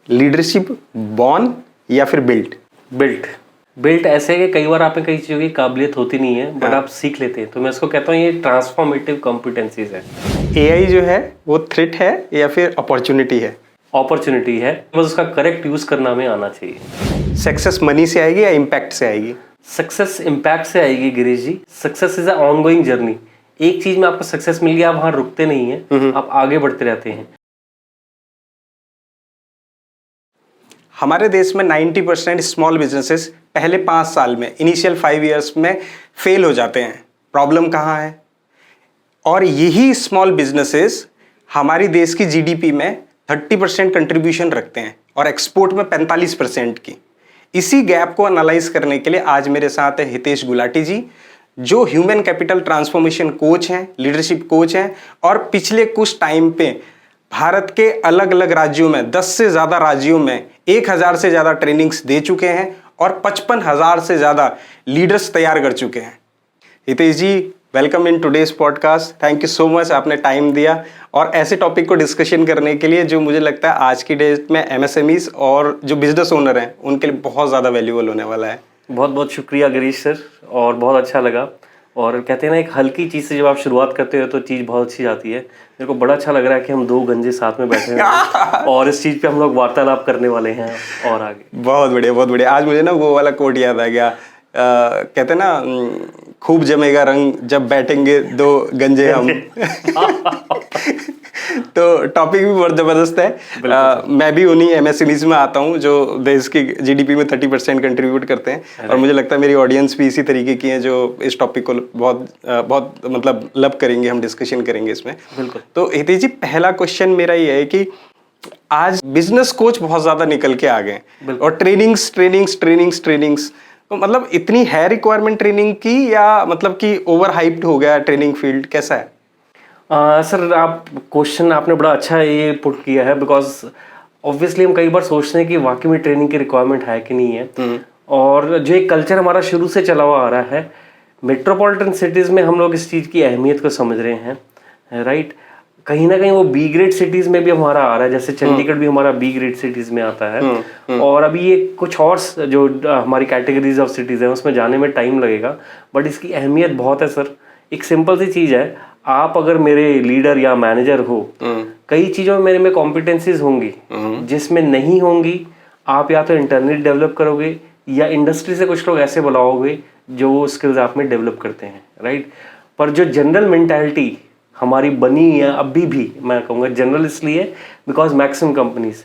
Leadership born या फिर built? Built ऐसे है कि कई बार आप में कई चीज़ों की काबिलियत होती नहीं है बट आप सीख लेते हैं, तो मैं इसको कहता हूँ ये ट्रांसफॉर्मेटिव कॉम्पिटेंसीज है। एआई जो है वो थ्रेट है या फिर अपॉर्चुनिटी है? अपॉर्चुनिटी है, बस उसका करेक्ट यूज करना हमें आना चाहिए। सक्सेस मनी से आएगी या इम्पैक्ट से आएगी? सक्सेस इम्पैक्ट से आएगी Girish ji. Success is a ongoing journey. एक चीज में आपको सक्सेस मिल गया, आप वहां रुकते नहीं है, आप आगे बढ़ते रहते हैं। हमारे देश में 90% स्मॉल बिजनेसेस पहले 5 साल में, इनिशियल 5 इयर्स में फेल हो जाते हैं। प्रॉब्लम कहाँ है? और यही स्मॉल बिजनेसेस हमारी देश की जीडीपी में 30% कंट्रीब्यूशन रखते हैं और एक्सपोर्ट में 45% की। इसी गैप को एनालाइज करने के लिए आज मेरे साथ है हितेश गुलाटी जी, जो ह्यूमन कैपिटल ट्रांसफॉर्मेशन कोच हैं, लीडरशिप कोच हैं और पिछले कुछ टाइम पे भारत के अलग अलग राज्यों में 10 से ज़्यादा राज्यों में 1000 से ज़्यादा ट्रेनिंग्स दे चुके हैं और 55,000 से ज़्यादा लीडर्स तैयार कर चुके हैं। Hitesh ji, welcome in today's podcast. Thank you so much, आपने टाइम दिया और ऐसे टॉपिक को डिस्कशन करने के लिए जो मुझे लगता है आज की डेट में एमएसएमईज और जो बिजनेस ओनर हैं उनके लिए बहुत ज़्यादा वैल्यूबल होने वाला है। बहुत बहुत शुक्रिया गिरीश सर, और बहुत अच्छा लगा। और कहते हैं ना, एक हल्की चीज़ से जब आप शुरुआत करते हो तो चीज़ बहुत अच्छी जाती है। मेरे को बड़ा अच्छा लग रहा है कि हम दो गंजे साथ में बैठे हैं और इस चीज़ पे हम लोग वार्तालाप करने वाले हैं और आगे। बहुत बढ़िया, बहुत बढ़िया। आज मुझे ना वो वाला कोट याद आ गया, कहते हैं ना, खूब जमेगा रंग जब बैठेंगे दो गंजे हम। तो टॉपिक भी बहुत ज़बरदस्त है। मैं भी उन्हीं एमएसएमईज में आता हूँ जो देश की जीडीपी में 30% कंट्रीब्यूट करते हैं और मुझे लगता है मेरी ऑडियंस भी इसी तरीके की है जो इस टॉपिक को बहुत मतलब लव करेंगे, हम डिस्कशन करेंगे इसमें। बिल्कुल। तो हितेश जी, पहला क्वेश्चन मेरा ये है कि आज बिजनेस कोच बहुत ज़्यादा निकल के आ गए और ट्रेनिंग्स, तो मतलब इतनी है रिक्वायरमेंट ट्रेनिंग की या मतलब कि ओवर हाइप्ड हो गया ट्रेनिंग फील्ड, कैसा है? सर, आप क्वेश्चन आपने बड़ा अच्छा ये पुट किया है, बिकॉज ऑब्वियसली हम कई बार सोचते हैं कि वाकई में ट्रेनिंग की रिक्वायरमेंट है कि नहीं है। और जो एक कल्चर हमारा शुरू से चला हुआ आ रहा है, मेट्रोपॉलिटन सिटीज़ में हम लोग इस चीज़ की अहमियत को समझ रहे हैं, राइट। कहीं ना कहीं वो बी ग्रेड सिटीज़ में भी हमारा आ रहा है, जैसे चंडीगढ़ भी हमारा बी ग्रेड सिटीज़ में आता है। और अभी ये कुछ और जो हमारी कैटेगरीज ऑफ सिटीज़ हैं उसमें जाने में टाइम लगेगा, बट इसकी अहमियत बहुत है सर। एक सिंपल सी चीज़ है, आप अगर मेरे लीडर या मैनेजर हो, कई चीज़ों में मेरे में कॉम्पिटेंसीज होंगी, जिसमें नहीं होंगी आप या तो इंटरनेट डेवलप करोगे या इंडस्ट्री से कुछ लोग ऐसे बुलाओगे जो स्किल्स आप में डेवलप करते हैं, राइट। पर जो जनरल मेंटालिटी हमारी बनी है अभी भी, मैं कहूँगा जनरल इसलिए because maximum companies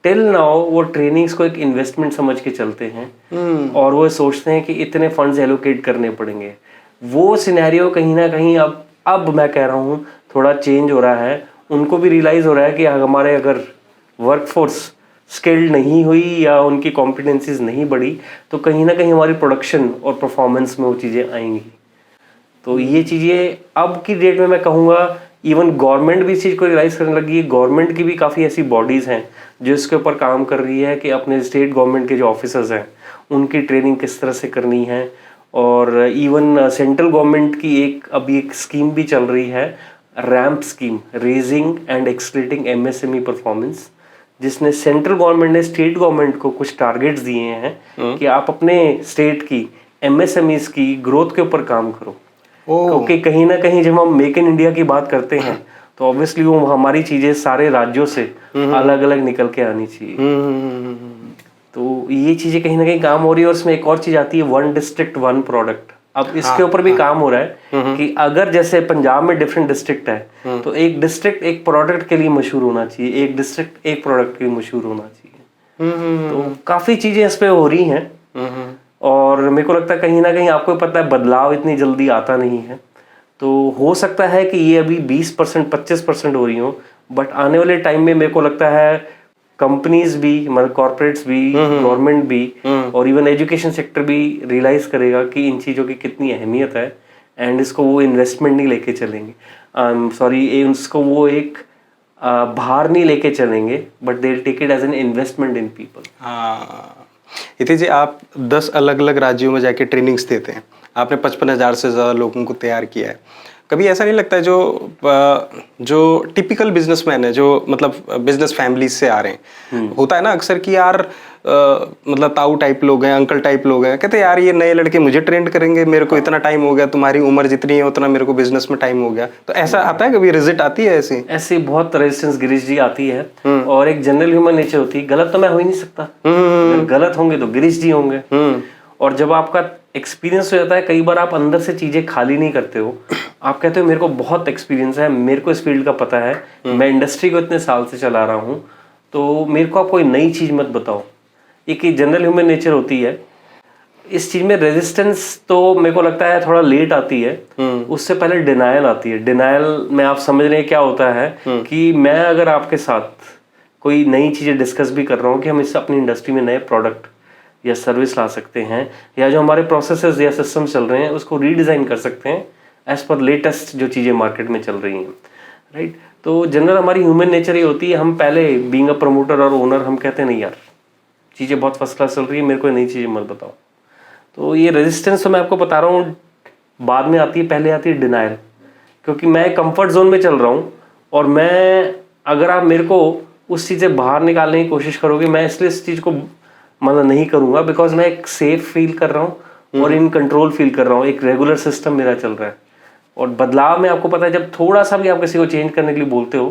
till now वो ट्रेनिंग्स को एक इन्वेस्टमेंट समझ के चलते हैं और वो सोचते हैं कि इतने फंड्स एलोकेट करने पड़ेंगे। वो सिनेरियो कहीं ना कहीं अब मैं कह रहा हूँ थोड़ा चेंज हो रहा है। उनको भी रियलाइज़ हो रहा है कि हमारे अगर वर्कफोर्स स्किल्ड नहीं हुई या उनकी कॉम्पिटेंसीज नहीं बढ़ी तो कहीं ना कहीं हमारी प्रोडक्शन और परफॉर्मेंस में वो चीज़ें आएंगी। तो ये चीज़ें अब की डेट में मैं कहूँगा इवन गवर्नमेंट भी इस चीज़ को रियलाइज़ करने लगी है। गवर्नमेंट की भी काफ़ी ऐसी बॉडीज़ हैं जो इसके ऊपर काम कर रही है कि अपने स्टेट गवर्नमेंट के जो ऑफिसर्स हैं उनकी ट्रेनिंग किस तरह से करनी है। और इवन सेंट्रल गवर्नमेंट की अभी एक स्कीम भी चल रही है, ramp scheme, raising and accelerating MSME performance, जिसने सेंट्रल गवर्नमेंट ने स्टेट गवर्नमेंट को कुछ टारगेट्स दिए हैं कि आप अपने स्टेट की एमएसएमईज की ग्रोथ के ऊपर काम करो। क्योंकि कहीं ना कहीं जब हम मेक इन इंडिया की बात करते हैं तो ऑब्वियसली वो हमारी चीजें सारे राज्यों से अलग अलग निकल के आनी चाहिए। तो ये चीजें कहीं ना कहीं काम हो रही है। और इसमें एक और चीज आती है, वन डिस्ट्रिक्ट वन प्रोडक्ट। अब इसके ऊपर भी काम हो रहा है कि अगर जैसे पंजाब में डिफरेंट डिस्ट्रिक्ट है तो एक डिस्ट्रिक्ट एक प्रोडक्ट के लिए मशहूर होना चाहिए, एक डिस्ट्रिक्ट एक प्रोडक्ट के लिए मशहूर होना चाहिए। तो काफी चीजें इस पे हो रही हैं और मेरे को लगता है कहीं ना कहीं आपको पता है बदलाव इतनी जल्दी आता नहीं है। तो हो सकता है कि ये अभी 20% 25% हो रही हो, बट आने वाले टाइम में मेरे को लगता है कंपनीज भी, मतलब कॉर्पोरेट्स भी, गवर्नमेंट भी और इवन एजुकेशन सेक्टर भी रियलाइज करेगा कि इन चीज़ों की कितनी अहमियत है एंड इसको वो इन्वेस्टमेंट नहीं लेके चलेंगे, सॉरी इसको वो एक भार नहीं लेके चलेंगे, but they will take it as an investment in people. Hitesh ji, आप 10 अलग अलग राज्यों में जाके ट्रेनिंग्स देते हैं, आपने 55,000 से ज़्यादा लोगों को तैयार किया है। कभी ऐसा नहीं लगता है जो टिपिकल बिजनेसमैन है, जो मतलब बिजनेस फैमिली से आ रहे हैं, होता है ना अक्सर कि यार मतलब ताऊ टाइप लोग हैं, अंकल टाइप लोग हैं, कहते हैं यार ये नए लड़के मुझे ट्रेंड करेंगे, मेरे को इतना टाइम हो गया, तुम्हारी उम्र जितनी है उतना मेरे को बिजनेस में टाइम हो गया। तो ऐसा आता है कभी, रिजिट आती है ऐसी? ऐसी बहुत रेजिस्टेंस गिरीश जी आती है, और एक जनरल ह्यूमन नेचर होती है, गलत तो मैं हो ही नहीं सकता, अगर गलत होंगे तो गिरीश जी होंगे। और जब आपका एक्सपीरियंस हो जाता है, कई बार आप अंदर से चीजें खाली नहीं करते हो, आप कहते हो मेरे को बहुत एक्सपीरियंस है, मेरे को इस फील्ड का पता है, मैं इंडस्ट्री को इतने साल से चला रहा हूँ, तो मेरे को आप कोई नई चीज मत बताओ। एक जनरल ह्यूमन नेचर होती है इस चीज में। रेजिस्टेंस तो मेरे को लगता है थोड़ा लेट आती है, उससे पहले डिनायल आती है। डिनायल में आप समझ रहे हैं क्या होता है कि मैं अगर आपके साथ कोई नई चीजें डिस्कस भी कर रहा हूँ कि हम इससे अपनी इंडस्ट्री में नए प्रोडक्ट या सर्विस ला सकते हैं, या जो हमारे प्रोसेसेस या सिस्टम चल रहे हैं उसको रीडिजाइन कर सकते हैं एज पर लेटेस्ट जो चीजें मार्केट में चल रही हैं, राइट। तो जनरल हमारी ह्यूमन नेचर ये होती है, हम पहले बीइंग अ प्रमोटर और ओनर हम कहते हैं नहीं यार चीजें बहुत फर्स्ट क्लास चल रही है, मेरे को नई चीजें मत बताओ। तो ये रेजिस्टेंस तो मैं आपको बता रहा हूँ बाद में आती है, पहले आती है डिनायल, क्योंकि मैं कंफर्ट जोन में चल रहा हूँ, और मैं अगर आप मेरे को उस चीज़ से बाहर निकालने की कोशिश करोगे, मैं इसलिए इस चीज़ को मतलब नहीं करूँगा, बिकॉज मैं एक सेफ फील कर रहा हूँ और इन कंट्रोल फील कर रहा हूँ, एक रेगुलर सिस्टम मेरा चल रहा है। और बदलाव में आपको पता है जब थोड़ा सा भी आप किसी को चेंज करने के लिए बोलते हो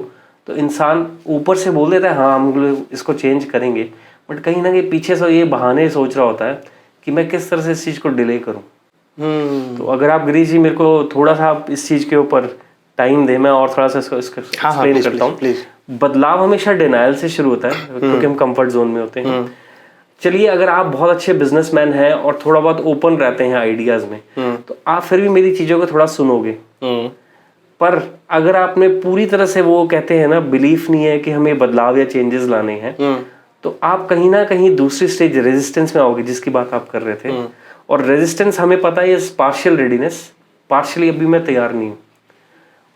तो इंसान ऊपर से बोल देता है हाँ हम इसको चेंज करेंगे, बट कहीं ना कहीं पीछे से ये बहाने सोच रहा होता है कि मैं किस तरह से इस चीज़ को डिले करूँ। तो अगर आप गिरीश जी मेरे को थोड़ा सा आप इस चीज़ के ऊपर टाइम दे, मैं और थोड़ा सा इसको एक्सप्लेन करता हूँ। बदलाव हमेशा डिनायल से शुरू होता है क्योंकि हम कंफर्ट जोन में होते हैं। चलिए अगर आप बहुत अच्छे बिजनेसमैन हैं और थोड़ा बहुत ओपन रहते हैं आइडियाज में, तो आप फिर भी मेरी चीज़ों को थोड़ा सुनोगे। पर अगर आपने पूरी तरह से वो कहते हैं ना बिलीफ नहीं है कि हमें बदलाव या चेंजेस लाने हैं, तो आप कहीं ना कहीं दूसरी स्टेज रेजिस्टेंस में आओगे जिसकी बात आप कर रहे थे। और रेजिस्टेंस हमें पता है पार्शियल रेडीनेस, पार्शियली अभी मैं तैयार नहीं हूँ।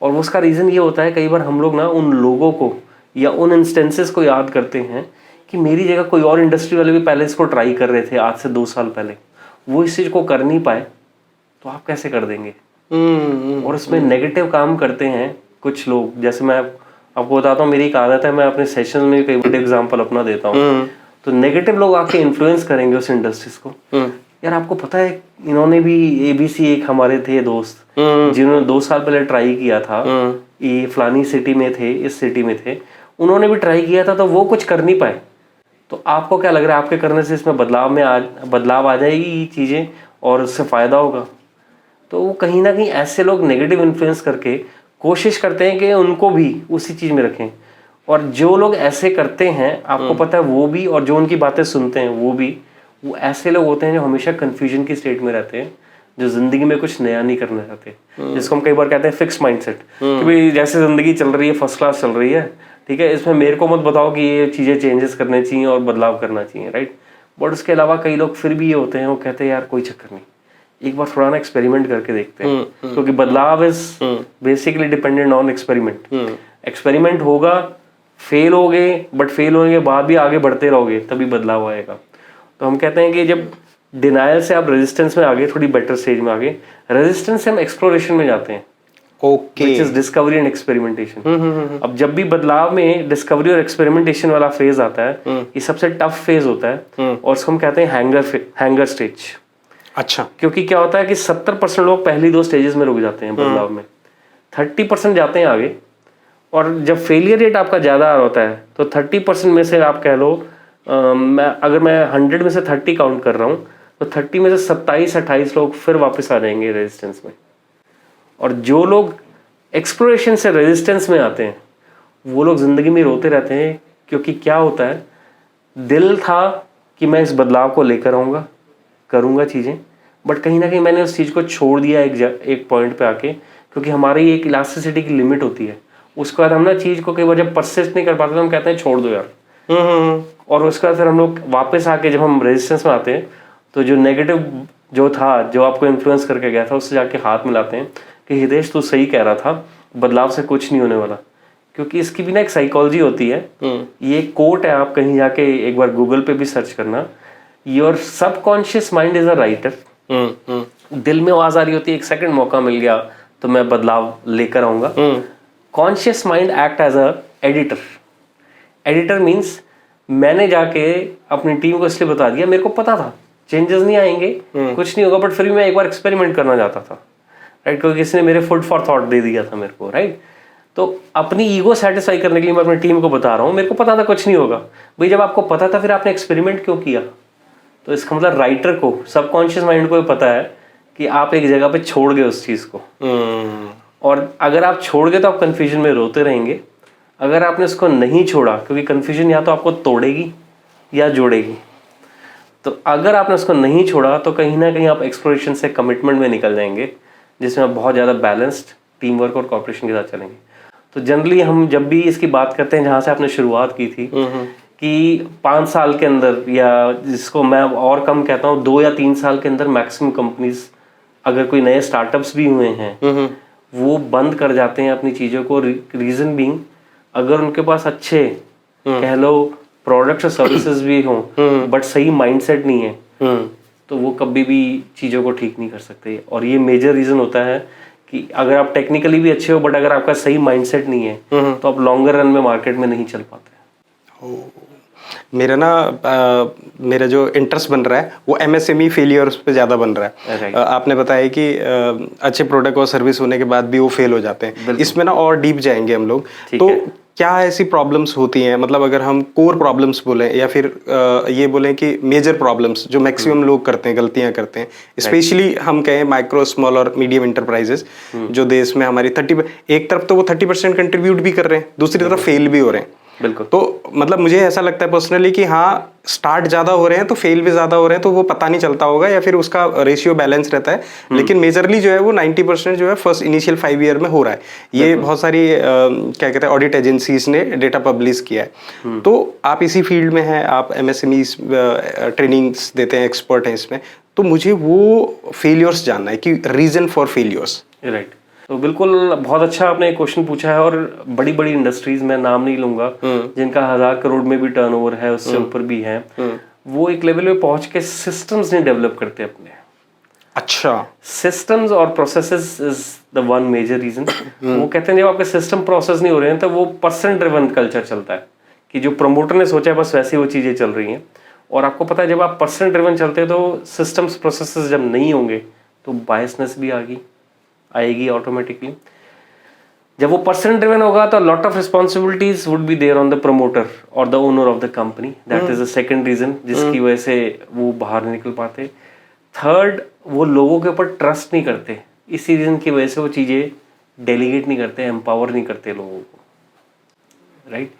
और उसका रीज़न ये होता है कई बार हम लोग ना उन लोगों को या उन इंस्टेंसेस को याद करते हैं कि मेरी जगह कोई और इंडस्ट्री वाले भी पहले इसको ट्राई कर रहे थे आज से 2 साल पहले, वो इस चीज़ को कर नहीं पाए, तो आप कैसे कर देंगे। और उसमें नेगेटिव काम करते हैं कुछ लोग। जैसे मैं आपको बताता हूँ, मेरी एक आदत है, मैं अपने सेशन में कई बार एग्जांपल अपना देता हूँ। तो नेगेटिव लोग आके इन्फ्लुएंस करेंगे उस इंडस्ट्रीज को। यार आपको पता है इन्होंने भी ABC एक हमारे थे दोस्त जिन्होंने 2 साल पहले ट्राई किया था, ये फलानी सिटी में थे, इस सिटी में थे, उन्होंने भी ट्राई किया था तो वो कुछ कर नहीं पाए। तो आपको क्या लग रहा है आपके करने से इसमें बदलाव आ जाएगी ये चीज़ें और उससे फ़ायदा होगा? तो वो कहीं ना कहीं ऐसे लोग नेगेटिव इन्फ्लुएंस करके कोशिश करते हैं कि उनको भी उसी चीज़ में रखें। और जो लोग ऐसे करते हैं आपको पता है वो भी, और जो उनकी बातें सुनते हैं वो भी, वो ऐसे लोग होते हैं जो हमेशा कन्फ्यूजन की स्टेट में रहते हैं, जो जिंदगी में कुछ नया नहीं करना चाहते, जिसको हम कई बार कहते हैं फिक्स माइंडसेट कि भाई जैसे जिंदगी चल रही है फर्स्ट क्लास चल रही है, ठीक है, इसमें मेरे को मत बताओ कि ये चीज़ें चेंजेस करनी चाहिए और बदलाव करना चाहिए, राइट। बट उसके अलावा कई लोग फिर भी ये होते हैं, वो कहते हैं यार कोई चक्कर नहीं, एक बार थोड़ा ना एक्सपेरिमेंट करके देखते हैं, क्योंकि बदलाव is basically dependent on experiment. Experiment होगा, फेल होगे, बट फेल होने के बाद भी आगे बढ़ते रहोगे तभी बदलाव आएगा। तो हम कहते हैं कि जब डिनायल से आप रेजिस्टेंस में आगे, थोड़ी बेटर स्टेज में आगे, रेजिस्टेंस से हम एक्सप्लोरेशन में जाते हैं, which is discovery and experimentation. अब जब भी बदलाव में डिस्कवरी और एक्सपेरिमेंटेशन वाला फेज आता है, ये सबसे टफ फेज होता है और उसको हम कहते हैं हैंगर स्टेज। अच्छा, क्योंकि क्या होता है कि 70% लोग पहली 2 स्टेजेस में रुक जाते हैं बदलाव में, 30% जाते हैं आगे। और जब फेलियर रेट आपका ज़्यादा होता है तो 30% में से आप कह लो अगर मैं 100 में से 30 काउंट कर रहा हूँ तो 30 में से 27-28 लोग फिर वापस आ जाएंगे रेजिस्टेंस में। और जो लोग एक्सप्लोरेशन से रेजिस्टेंस में आते हैं वो लोग ज़िंदगी में रोते रहते हैं, क्योंकि क्या होता है, दिल था कि मैं इस बदलाव को लेकर आऊँगा, करूँगा चीज़ें, बट कहीं ना कहीं मैंने उस चीज़ को छोड़ दिया एक पॉइंट पे आके, क्योंकि हमारी एक इलास्टिसिटी की लिमिट होती है। उसके बाद हम ना चीज़ को कई बार जब परसिस्ट नहीं कर पाते तो हम कहते हैं छोड़ दो यार। और उसके बाद फिर हम लोग वापस आके जब हम रेजिस्टेंस में आते हैं तो जो नेगेटिव जो था, जो आपको इन्फ्लुएंस करके गया था, उससे जाके हाथ मिलाते हैं कि हितेश तू सही कह रहा था, बदलाव से कुछ नहीं होने वाला। क्योंकि इसकी भी ना एक साइकोलॉजी होती है। ये कोट है, आप कहीं जाके एक बार गूगल पे भी सर्च करना, your subconscious mind is a writer. दिल में आवाज आ रही होती है, एक सेकंड मौका मिल गया तो मैं बदलाव लेकर आऊँगा। Conscious mind act as a editor. Editor means मैंने जाके अपनी टीम को इसलिए बता दिया, मेरे को पता था चेंजेस नहीं आएंगे, कुछ नहीं होगा, बट फिर भी मैं एक बार एक्सपेरिमेंट करना चाहता था, राइट, क्योंकि किसी ने मेरे फूड फॉर थॉट दे दिया था मेरे को, राइट। तो अपनी ईगो सेटिस्फाई करने के लिए मैं अपनी टीम को बता रहा हूँ, मेरे को पता था कुछ नहीं होगा। भाई जब आपको पता था फिर आपने एक्सपेरिमेंट क्यों किया? तो इसका मतलब राइटर को, सबकॉन्शियस माइंड को पता है कि आप एक जगह पे छोड़ गए उस चीज़ को, और अगर आप छोड़ गए तो आप कन्फ्यूजन में रोते रहेंगे। अगर आपने उसको नहीं छोड़ा, क्योंकि कन्फ्यूजन या तो आपको तोड़ेगी या जोड़ेगी, तो अगर आपने उसको नहीं छोड़ा तो कहीं ना कहीं आप एक्सप्लोरेशन से कमिटमेंट में निकल जाएंगे, जिसमें आप बहुत ज़्यादा बैलेंस्ड टीम वर्क और कॉर्पोरेशन के साथ चलेंगे। तो जनरली हम जब भी इसकी बात करते हैं, जहाँ से आपने शुरुआत की थी कि 5 साल के अंदर, या जिसको मैं और कम कहता हूँ 2 या 3 साल के अंदर मैक्सिमम कंपनीज, अगर कोई नए स्टार्टअप्स भी हुए हैं वो बंद कर जाते हैं अपनी चीज़ों को। रीज़न बीइंग, अगर उनके पास अच्छे कह लो प्रोडक्ट्स और सर्विसेज भी हों बट सही माइंडसेट नहीं है, तो वो कभी भी चीज़ों को ठीक नहीं कर सकते। और ये मेजर रीज़न होता है कि अगर आप टेक्निकली भी अच्छे हो बट अगर आपका सही माइंडसेट नहीं है तो आप लॉन्गर रन में मार्केट में नहीं चल पाते। मेरा मेरा जो इंटरेस्ट बन रहा है वो MSME फेलियर्स पे ज़्यादा बन रहा है। आपने बताया कि अच्छे प्रोडक्ट और सर्विस होने के बाद भी वो फेल हो जाते हैं। इसमें ना और डीप जाएंगे हम लोग। तो क्या ऐसी प्रॉब्लम्स होती हैं, मतलब अगर हम कोर प्रॉब्लम्स बोलें या फिर ये बोलें कि मेजर प्रॉब्लम्स जो मैक्सिमम लोग करते हैं, गलतियां करते हैं, स्पेशली हम कहें माइक्रो, स्मॉल और मीडियम इंटरप्राइजेस जो देश में हमारी 30, एक तरफ तो वो 30% कंट्रीब्यूट भी कर रहे हैं, दूसरी तरफ फेल भी हो रहे हैं। बिल्कुल। तो मतलब मुझे ऐसा लगता है पर्सनली कि हाँ, स्टार्ट ज़्यादा हो रहे हैं तो फेल भी ज़्यादा हो रहे हैं, तो वो पता नहीं चलता होगा या फिर उसका रेशियो बैलेंस रहता है। लेकिन मेजरली जो है वो 90% जो है फर्स्ट इनिशियल 5 ईयर में हो रहा है। ये बहुत सारी क्या कहते हैं ऑडिट एजेंसीज ने डेटा पब्लिश किया है। तो आप इसी फील्ड में हैं, आप MSME ट्रेनिंग्स देते हैं, एक्सपर्ट हैं इसमें, तो मुझे वो फेलियर्स जानना है कि रीज़न फॉर फेलियर्स। राइट। तो बिल्कुल बहुत अच्छा आपने क्वेश्चन पूछा है। और बड़ी बड़ी इंडस्ट्रीज, मैं नाम नहीं लूंगा, जिनका 1000 करोड़ में भी टर्नओवर है, उससे ऊपर भी है, वो एक लेवल पे पहुंच के सिस्टम्स नहीं डेवलप करते अपने। अच्छा, सिस्टम्स और processes is the one major reason. वो कहते हैं जब आपके सिस्टम प्रोसेस नहीं हो रहे हैं तो वो पर्सन ड्रिवन कल्चर चलता है, कि जो प्रमोटर ने सोचा है बस वैसे वो चीजें चल रही हैं। और आपको पता है जब आप पर्सन ड्रिवन चलते हैं तो सिस्टम्स प्रोसेसेस जब नहीं होंगे तो बायसनेस भी आएगी ऑटोमेटिकली। जब वो पर्सन ड्रिवन होगा तो lot of responsibilities would be there on the promoter और the owner of the company. That is the second reason जिसकी वजह से वो बाहर नहीं निकल पाते। थर्ड, वो लोगों के ऊपर ट्रस्ट नहीं करते, इसी रीजन की वजह से वो चीजें डेलीगेट नहीं करते, एम्पावर नहीं करते लोगों को, राइट।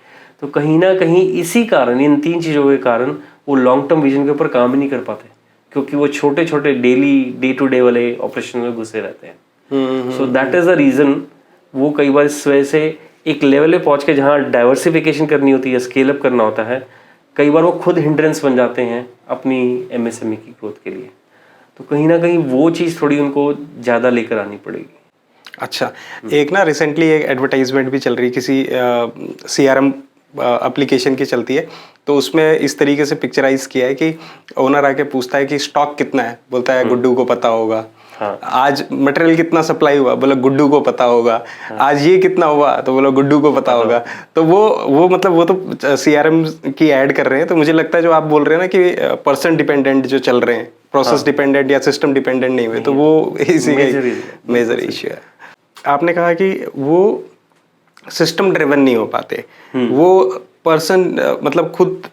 तो कहीं ना कहीं इसी कारण, इन 3 चीजों के कारण वो लॉन्ग टर्म विजन के ऊपर काम ही नहीं कर पाते, क्योंकि वो छोटे छोटे डे टू डे वाले ऑपरेशन में घुसे रहते हैं। So that is the reason वो कई बार इस वजह से एक लेवल पे पहुंच के जहाँ डाइवर्सिफिकेशन करनी होती है, स्केल अप करना होता है, कई बार वो खुद हिंड्रेंस बन जाते हैं अपनी MSME की ग्रोथ के लिए। तो कहीं ना कहीं वो चीज़ थोड़ी उनको ज़्यादा लेकर आनी पड़ेगी। अच्छा, एक ना रिसेंटली एक एडवर्टाइजमेंट भी चल रही है, किसी CRM एप्लीकेशन की चलती है, तो उसमें इस तरीके से पिक्चराइज किया है कि ओनर आके पूछता है कि स्टॉक कितना है, बोलता है गुड्डू को पता होगा। हाँ। आज मटेरियल कितना सप्लाई हुआ, बोला गुड्डू को पता होगा। हाँ। आज ये कितना हुआ, तो बोला गुड्डू को पता होगा। तो वो मतलब वो तो CRM की ऐड कर रहे हैं। तो मुझे लगता है जो आप बोल रहे हैं ना कि पर्सन डिपेंडेंट जो चल रहे हैं, प्रोसेस डिपेंडेंट या सिस्टम डिपेंडेंट नहीं हुए, तो वो इसी का मेजर इश्यू है। आपने कहा कि वो सिस्टम ड्रिवन नहीं हो पाते, वो पर्सन मतलब खुद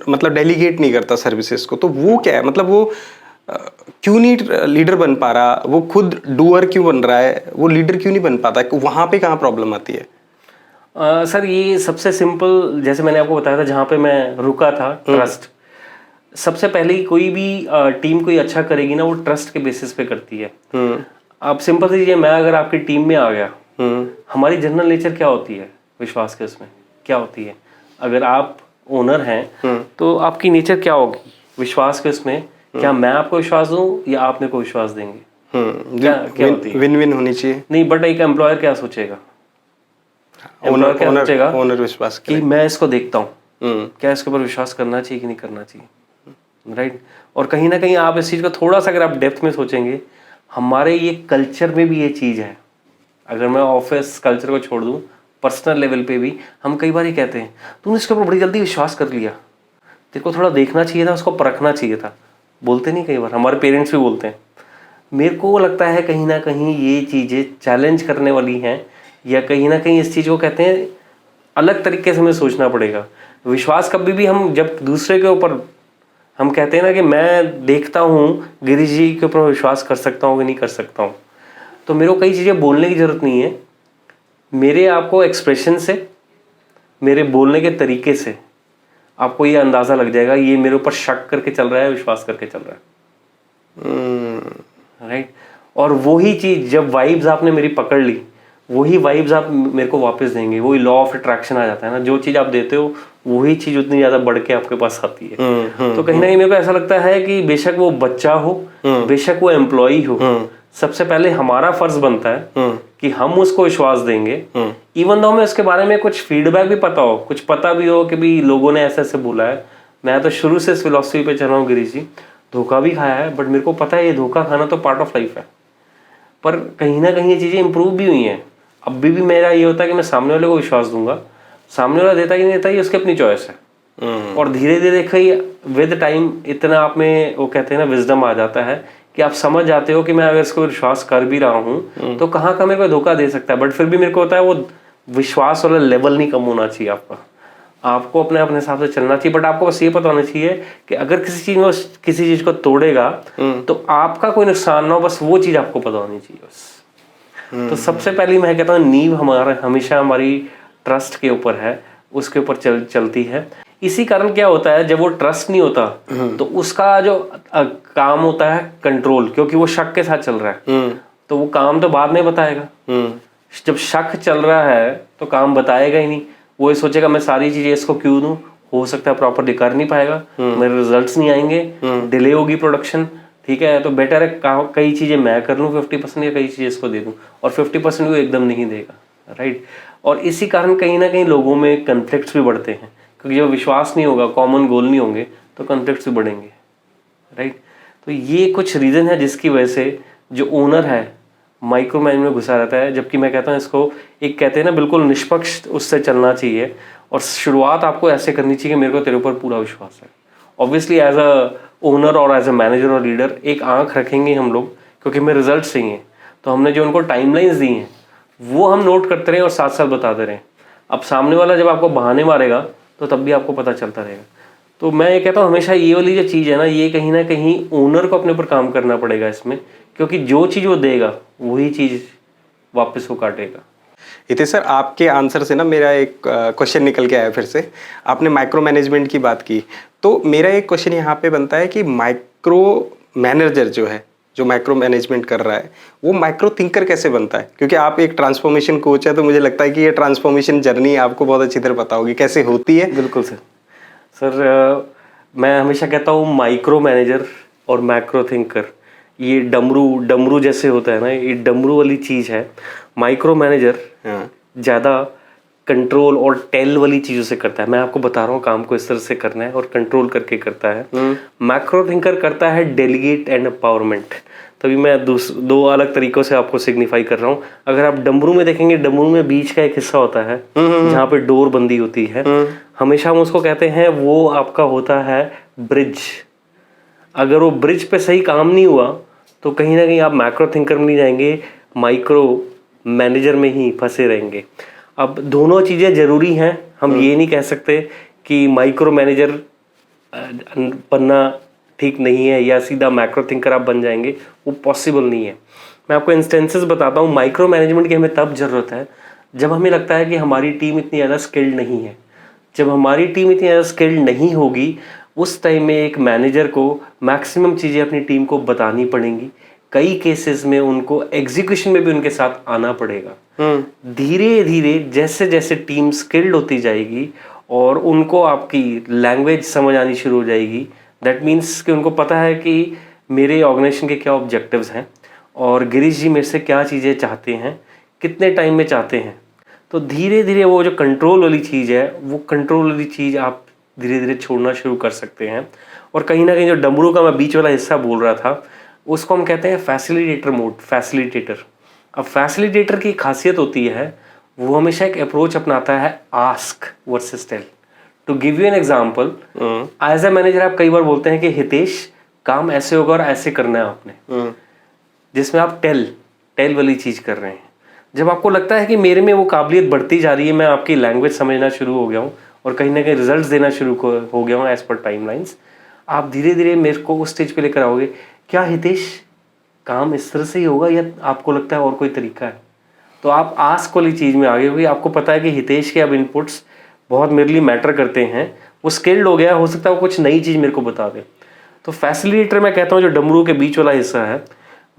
मतलब डेलीगेट नहीं करता सर्विसेज को, तो वो क्या है, मतलब वो क्यों नहीं लीडर बन पा रहा, वो खुद डूअर क्यों बन रहा है, वो लीडर क्यों नहीं बन पाता, वहां पे कहाँ प्रॉब्लम आती है? सर ये सबसे सिंपल, जैसे मैंने आपको बताया था जहाँ पे मैं रुका था, ट्रस्ट। सबसे पहले कोई भी टीम कोई अच्छा करेगी ना, वो ट्रस्ट के बेसिस पे करती है। आप सिंपल से लीजिए, मैं अगर आपकी टीम में आ गया, हमारी जनरल नेचर क्या होती है विश्वास के उसमें क्या होती है, अगर आप ओनर हैं तो आपकी नेचर क्या होगी विश्वास के उसमें, क्या मैं आपको विश्वास दूं या आप मेरे को विश्वास देंगे? क्या होती है? विन विन होनी चाहिए। नहीं, बट एक एम्प्लॉयर क्या सोचेगा, एम्प्लॉयर क्या सोचेगा, ओनर विश्वास कि मैं इसको देखता हूँ, क्या इसके ऊपर विश्वास करना चाहिए कि नहीं करना चाहिए, राइट। और कहीं ना कहीं आप इस चीज़ को थोड़ा सा अगर आप डेप्थ में सोचेंगे, हमारे ये कल्चर में भी ये चीज़ है अगर मैं ऑफिस कल्चर को छोड़ दूँ, पर्सनल लेवल पे भी हम कई बार ही कहते हैं तूने इसके ऊपर बड़ी जल्दी विश्वास कर लिया, तेरे को थोड़ा देखना चाहिए था, उसको परखना चाहिए था। बोलते नहीं कई बार, हमारे पेरेंट्स भी बोलते हैं। मेरे को लगता है कहीं ना कहीं ये चीज़ें चैलेंज करने वाली हैं, या कहीं ना कहीं इस चीज़ को कहते हैं अलग तरीके से हमें सोचना पड़ेगा। विश्वास कभी भी हम जब दूसरे के ऊपर हम कहते हैं ना कि मैं देखता हूँ गिरीश जी के ऊपर विश्वास कर सकता हूँ कि नहीं कर सकता हूँ, तो मेरे को कई चीज़ें बोलने की ज़रूरत नहीं है। मेरे आपको एक्सप्रेशन से, मेरे बोलने के तरीके से आपको ये अंदाज़ा लग जाएगा ये मेरे ऊपर शक करके चल रहा है, विश्वास करके चल रहा है। राइट। और वही चीज़ जब वाइब्स आपने मेरी पकड़ ली, वही वाइब्स आप मेरे को वापस देंगे। वही लॉ ऑफ अट्रैक्शन आ जाता है ना, जो चीज़ आप देते हो वही चीज़ उतनी ज़्यादा बढ़ के आपके पास आती है। तो कहीं ना कहीं मेरे को ऐसा लगता है कि बेशक वो बच्चा हो, बेशक वो एम्प्लॉई हो, सबसे पहले हमारा फर्ज बनता है कि हम उसको विश्वास देंगे, इवन दो हमें उसके बारे में कुछ फीडबैक भी पता हो, कुछ पता भी हो कि भी लोगों ने ऐसे ऐसे बोला है। मैं तो शुरू से इस फिलॉसफी पे चल रहा हूँ गिरीश जी, धोखा भी खाया है, बट मेरे को पता है ये धोखा खाना तो पार्ट ऑफ लाइफ है। पर कहीं ना कहीं ये चीज़ें इंप्रूव भी हुई हैं। अब भी मेरा ये होता है कि मैं सामने वाले को विश्वास दूंगा, सामने वाला देता कि नहीं देता ये उसकी अपनी चॉइस है। और धीरे धीरे कहीं विद टाइम इतना आप में वो कहते हैं ना विजडम आ जाता है कि आप समझ जाते हो कि मैं अगर इसको विश्वास कर भी रहा हूँ तो कहाँ का मेरे को धोखा दे सकता है। बट फिर भी मेरे को होता है वो विश्वास वाला लेवल नहीं कम होना चाहिए आपका, आपको अपने अपने हिसाब से चलना चाहिए। बट आपको बस ये पता होना चाहिए कि अगर किसी चीज को तोड़ेगा तो आपका कोई नुकसान ना हो, बस वो चीज आपको पता होनी चाहिए बस। तो सबसे पहले मैं कहता हूँ नींव हमारा हमेशा हमारी ट्रस्ट के ऊपर है, उसके ऊपर चलती है। इसी कारण क्या होता है, जब वो ट्रस्ट नहीं होता तो उसका जो काम होता है कंट्रोल, क्योंकि वो शक के साथ चल रहा है तो वो काम तो बाद में बताएगा। जब शक चल रहा है तो काम बताएगा ही नहीं, वो ये सोचेगा मैं सारी चीजें इसको क्यों दूं, हो सकता है प्रॉपरली कर नहीं पाएगा, मेरे रिजल्ट्स नहीं आएंगे, डिले होगी प्रोडक्शन। ठीक है, तो बेटर है कई चीजें मैं कर लूं 50% या कई चीजें इसको दे दूं, और 50% वो एकदम नहीं देगा। राइट। और इसी कारण कहीं ना कहीं लोगों में कन्फ्लिक्ट्स भी बढ़ते हैं, क्योंकि जब विश्वास नहीं होगा, कॉमन गोल नहीं होंगे तो कन्फ्लिक्ट्स भी बढ़ेंगे। राइट। तो ये कुछ रीजन है जिसकी वजह से जो ओनर है माइक्रो मैनेजमेंट में घुसा रहता है। जबकि मैं कहता हूँ इसको एक कहते हैं ना बिल्कुल निष्पक्ष उससे चलना चाहिए, और शुरुआत आपको ऐसे करनी चाहिए कि मेरे को तेरे ऊपर पूरा विश्वास है। ऑब्वियसली एज अ ओनर और एज अ मैनेजर और लीडर एक आंख रखेंगे हम लोग, क्योंकि हमें रिजल्ट चाहिए। तो हमने जो उनको टाइमलाइंस दी हैं वो हम नोट करते रहें और साथ साथ बताते रहें। अब सामने वाला जब आपको बहाने मारेगा तो तब भी आपको पता चलता रहेगा। तो मैं ये कहता हूँ हमेशा ये वाली जो चीज़ है ना, ये कहीं ना कहीं ओनर को अपने ऊपर काम करना पड़ेगा इसमें, क्योंकि जो चीज़ वो देगा वही चीज़ वापस वो काटेगा। हितेश सर, आपके आंसर से ना मेरा एक क्वेश्चन निकल के आया फिर से। आपने माइक्रो मैनेजमेंट की बात की, तो मेरा एक क्वेश्चन यहाँ पे बनता है कि माइक्रो मैनेजर जो है, जो माइक्रो मैनेजमेंट कर रहा है, वो माइक्रो थिंकर कैसे बनता है? क्योंकि आप एक ट्रांसफॉर्मेशन कोच है, तो मुझे लगता है कि ये ट्रांसफॉर्मेशन जर्नी आपको बहुत अच्छी तरह पता होगी कैसे होती है। बिल्कुल सर मैं हमेशा कहता हूँ माइक्रो मैनेजर और मैक्रो थिंकर ये डमरू जैसे होता है ना, ये डमरू वाली चीज़ है। माइक्रो मैनेजर ज़्यादा कंट्रोल और टेल वाली चीज़ों से करता है, मैं आपको बता रहा हूँ काम को इस तरह से करना है और कंट्रोल करके करता है। मैक्रो थिंकर करता है डेलीगेट एंड एम्पावरमेंट। तभी मैं दो अलग तरीकों से आपको सिग्निफाई कर रहा हूँ। अगर आप डमरू में देखेंगे, डमरू में बीच का एक हिस्सा होता है जहाँ पे डोर बंदी होती है, हमेशा हम उसको कहते हैं वो आपका होता है ब्रिज। अगर वो ब्रिज पे सही काम नहीं हुआ तो कहीं ना कहीं आप मैक्रो थिंकर में नहीं जाएंगे, माइक्रो मैनेजर में ही फंसे रहेंगे। अब दोनों चीज़ें ज़रूरी हैं, हम ये नहीं कह सकते कि माइक्रो मैनेजर बनना ठीक नहीं है या सीधा मैक्रो थिंकर आप बन जाएंगे, वो पॉसिबल नहीं है। मैं आपको इंस्टेंसेस बताता हूँ। माइक्रो मैनेजमेंट की हमें तब ज़रूरत है जब हमें लगता है कि हमारी टीम इतनी ज़्यादा स्किल्ड नहीं है। जब हमारी टीम इतनी ज़्यादा स्किल्ड नहीं होगी, उस टाइम में एक मैनेजर को मैक्सिमम चीज़ें अपनी टीम को बतानी पड़ेंगी। कई केसेस में उनको एग्जीक्यूशन में भी उनके साथ आना पड़ेगा। धीरे धीरे जैसे जैसे टीम स्किल्ड होती जाएगी और उनको आपकी लैंग्वेज समझ आनी शुरू हो जाएगी, दैट मीन्स कि उनको पता है कि मेरे ऑर्गेनाइजेशन के क्या ऑब्जेक्टिव्स हैं और गिरीश जी मेरे से क्या चीज़ें चाहते हैं, कितने टाइम में चाहते हैं, तो धीरे धीरे वो जो कंट्रोल वाली चीज़ है, वो कंट्रोल वाली चीज़ आप धीरे धीरे छोड़ना शुरू कर सकते हैं। और कहीं ना कहीं जो डमरू का मैं बीच वाला हिस्सा बोल रहा था, उसको हम कहते हैं फैसिलिटेटर मोड। फैसिलिटेटर अब फैसिलिटेटर की खासियत होती है वो हमेशा एक अप्रोच अपनाता है ask versus tell. To give you an example, as a manager आप कई बार बोलते हैं कि हितेश काम ऐसे होगा और ऐसे करना है आपने, जिसमें आप टेल वाली चीज कर रहे हैं। जब आपको लगता है कि मेरे में वो काबिलियत बढ़ती जा रही है, मैं आपकी लैंग्वेज समझना शुरू हो गया हूँ और कहीं ना कहीं रिजल्ट्स देना शुरू हो गया हूँ एज पर टाइमलाइंस, आप धीरे धीरे मेरे को उस स्टेज पे लेकर आओगे, क्या हितेश काम इस तरह से ही होगा या आपको लगता है और कोई तरीका है? तो आप आस्क वाली चीज में आ गए, क्योंकि आपको पता है कि हितेश के अब इनपुट्स बहुत मेरे लिए मैटर करते हैं, वो स्किल्ड हो गया, हो सकता है वो कुछ नई चीज मेरे को बता दे। तो फैसिलिटेटर मैं कहता हूँ जो डमरू के बीच वाला हिस्सा है